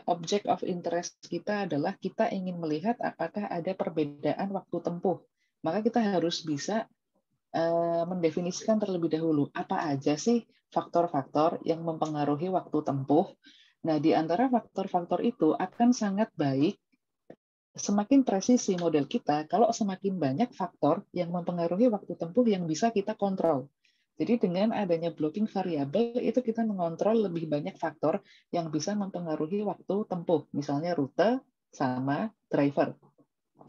object of interest kita adalah kita ingin melihat apakah ada perbedaan waktu tempuh, maka kita harus bisa mendefinisikan terlebih dahulu apa aja sih faktor-faktor yang mempengaruhi waktu tempuh. Nah, di antara faktor-faktor itu akan sangat baik semakin presisi model kita kalau semakin banyak faktor yang mempengaruhi waktu tempuh yang bisa kita kontrol. Jadi dengan adanya blocking variabel itu kita mengontrol lebih banyak faktor yang bisa mempengaruhi waktu tempuh, misalnya rute sama driver.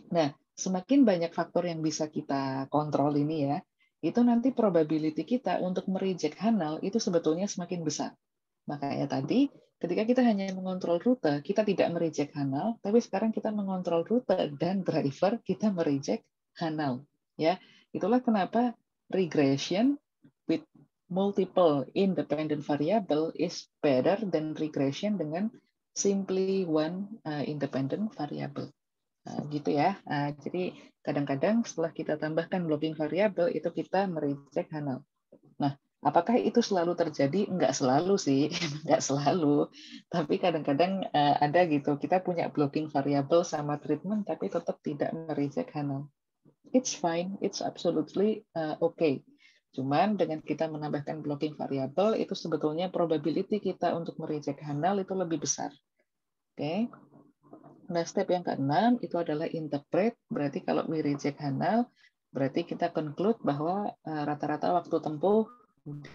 Nah, semakin banyak faktor yang bisa kita kontrol ini ya, itu nanti probability kita untuk mereject Hanal itu sebetulnya semakin besar. Makanya tadi ketika kita hanya mengontrol rute, kita tidak mereject Hanal, tapi sekarang kita mengontrol rute dan driver, kita mereject Hanal. Ya, itulah kenapa regression with multiple independent variable is better than regression dengan simply one independent variable. Gitu ya. Jadi kadang-kadang setelah kita tambahkan blocking variable itu kita mereject Hanal. Nah, apakah itu selalu terjadi? Enggak selalu sih, enggak selalu. Tapi kadang-kadang ada gitu, kita punya blocking variable sama treatment, tapi tetap tidak mereject Hanal. It's fine, it's absolutely okay. Cuman dengan kita menambahkan blocking variable, itu sebetulnya probability kita untuk mereject Hanal itu lebih besar. Oke. Nah, step yang ke-6 itu adalah interpret. Berarti kalau we reject Hanal, berarti kita conclude bahwa rata-rata waktu tempuh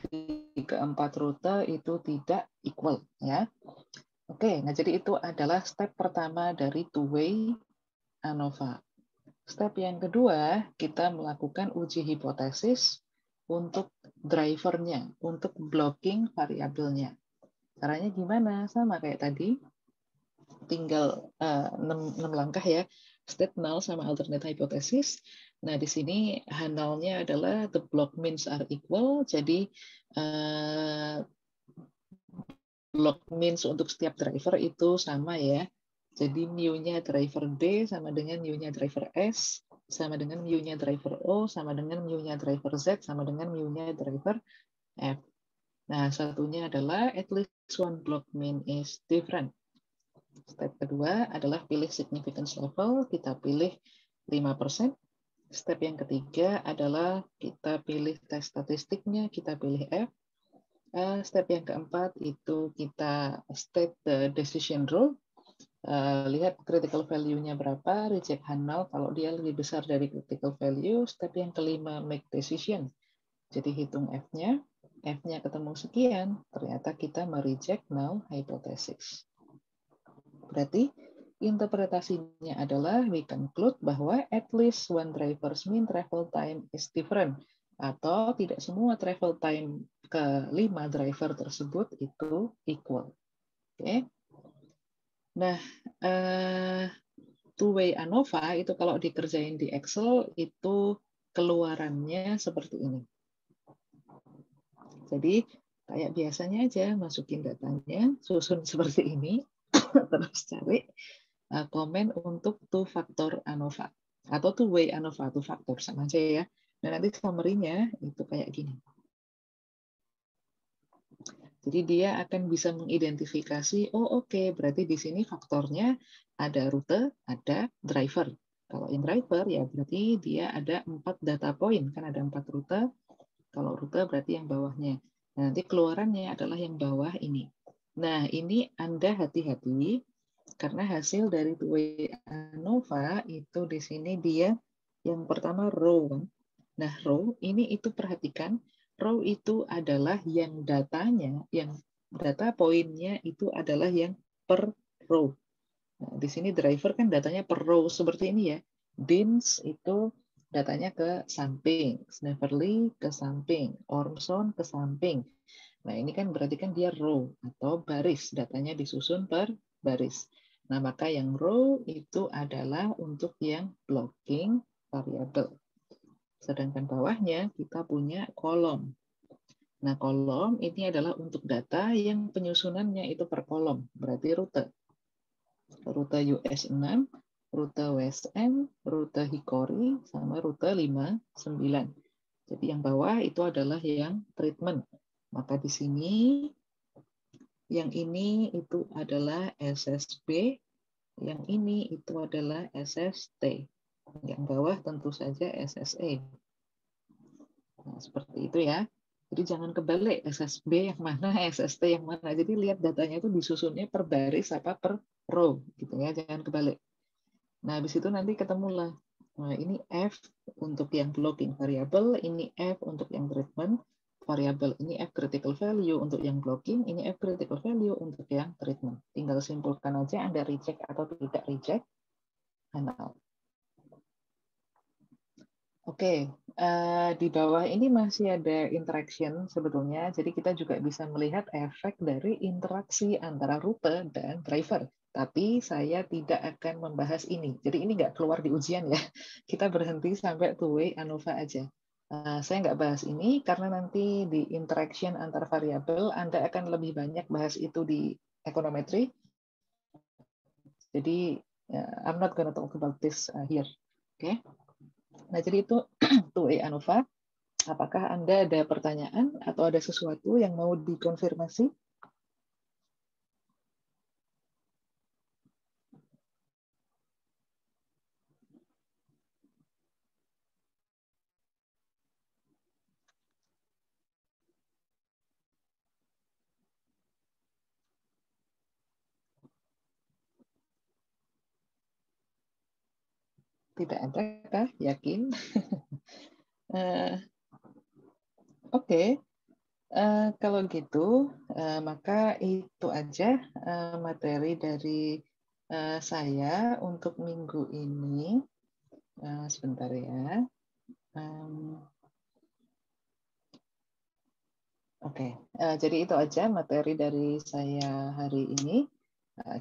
di keempat rute itu tidak equal, ya. Oke, nah jadi itu adalah step pertama dari two-way ANOVA. Step yang kedua, kita melakukan uji hipotesis untuk drivernya, untuk blocking variabelnya. Caranya gimana? Sama kayak tadi, tinggal 6 langkah ya. Step null sama alternate hypothesis. Nah, di sini null-nya adalah the block means are equal. Jadi block means untuk setiap driver itu sama ya. Jadi mu-nya driver B sama dengan mu-nya driver S, sama dengan mu-nya driver O, sama dengan mu-nya driver Z, sama dengan mu-nya driver F. Nah, satunya adalah at least one block mean is different. Step kedua adalah pilih significance level, kita pilih 5%. Step yang ketiga adalah kita pilih tes statistiknya, kita pilih F. Step yang keempat itu kita state the decision rule. Lihat critical value-nya berapa, reject Hanal kalau dia lebih besar dari critical value. Step yang kelima, make decision. Jadi hitung F-nya, F-nya ketemu sekian, ternyata kita mereject null hypothesis. Berarti interpretasinya adalah we conclude bahwa at least one driver's mean travel time is different, atau tidak semua travel time ke 5 driver tersebut itu equal. Oke. Nah, two-way ANOVA itu kalau dikerjain di Excel itu keluarannya seperti ini. Jadi kayak biasanya aja masukin datanya, susun seperti ini, terus cari komen untuk two factor ANOVA atau two-way ANOVA, two factor sama aja ya. Dan nanti summary-nya itu kayak gini. Jadi dia akan bisa mengidentifikasi, oh oke, berarti di sini faktornya ada rute, ada driver. Kalau yang driver ya berarti dia ada 4 data point, kan ada 4 rute. Kalau rute berarti yang bawahnya. Nah, nanti keluarannya adalah yang bawah ini. Nah, ini Anda hati-hati karena hasil dari two-way ANOVA itu di sini dia yang pertama row kan. Nah, row ini itu perhatikan, row itu adalah yang datanya, yang data poinnya itu adalah yang per row. Nah, di sini driver kan datanya per row seperti ini ya. Bins itu datanya ke samping, Snevely ke samping, Ormson ke samping. Nah, ini kan berarti kan dia row atau baris, datanya disusun per baris. Nah, maka yang row itu adalah untuk yang blocking variabel. Sedangkan bawahnya kita punya kolom. Nah, kolom ini adalah untuk data yang penyusunannya itu per kolom, berarti rute. Rute US6, rute WSM, rute Hickory, sama rute 59. Jadi yang bawah itu adalah yang treatment. Maka di sini yang ini itu adalah SSB, yang ini itu adalah SST. Yang bawah tentu saja SSE. Nah, seperti itu ya. Jadi jangan kebalik SSB yang mana, SST yang mana. Jadi lihat datanya itu disusunnya per baris apa per row gitu ya, jangan kebalik. Nah, habis itu nanti ketemulah. Nah, ini F untuk yang blocking variable, ini F untuk yang treatment variable, ini F critical value untuk yang blocking, ini F critical value untuk yang treatment. Tinggal simpulkan aja Anda reject atau tidak reject. Nah, Oke, di bawah ini masih ada interaction sebetulnya, jadi kita juga bisa melihat efek dari interaksi antara rute dan driver. Tapi saya tidak akan membahas ini, jadi ini nggak keluar di ujian ya. Kita berhenti sampai two-way ANOVA aja. Saya nggak bahas ini karena nanti di interaction antar variabel Anda akan lebih banyak bahas itu di econometry. Jadi I'm not gonna talk about this here. Oke. Nah, jadi itu two-way ANOVA. Apakah Anda ada pertanyaan atau ada sesuatu yang mau dikonfirmasi? Tidak ada kah? Yakin? Oke. Kalau gitu, maka itu aja materi dari saya untuk minggu ini. Sebentar ya. Oke, jadi itu aja materi dari saya hari ini.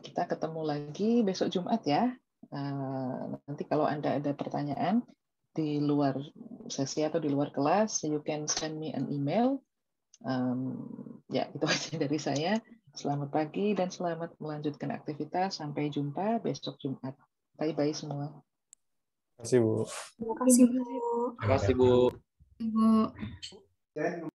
Kita ketemu lagi besok Jumat ya. Nanti kalau Anda ada pertanyaan di luar sesi atau di luar kelas, you can send me an email. Ya, itu aja dari saya. Selamat pagi dan selamat melanjutkan aktivitas. Sampai jumpa besok Jumat. Bye-bye semua. Terima kasih, Bu. Terima kasih, Bu. Terima kasih, Bu. Ibu.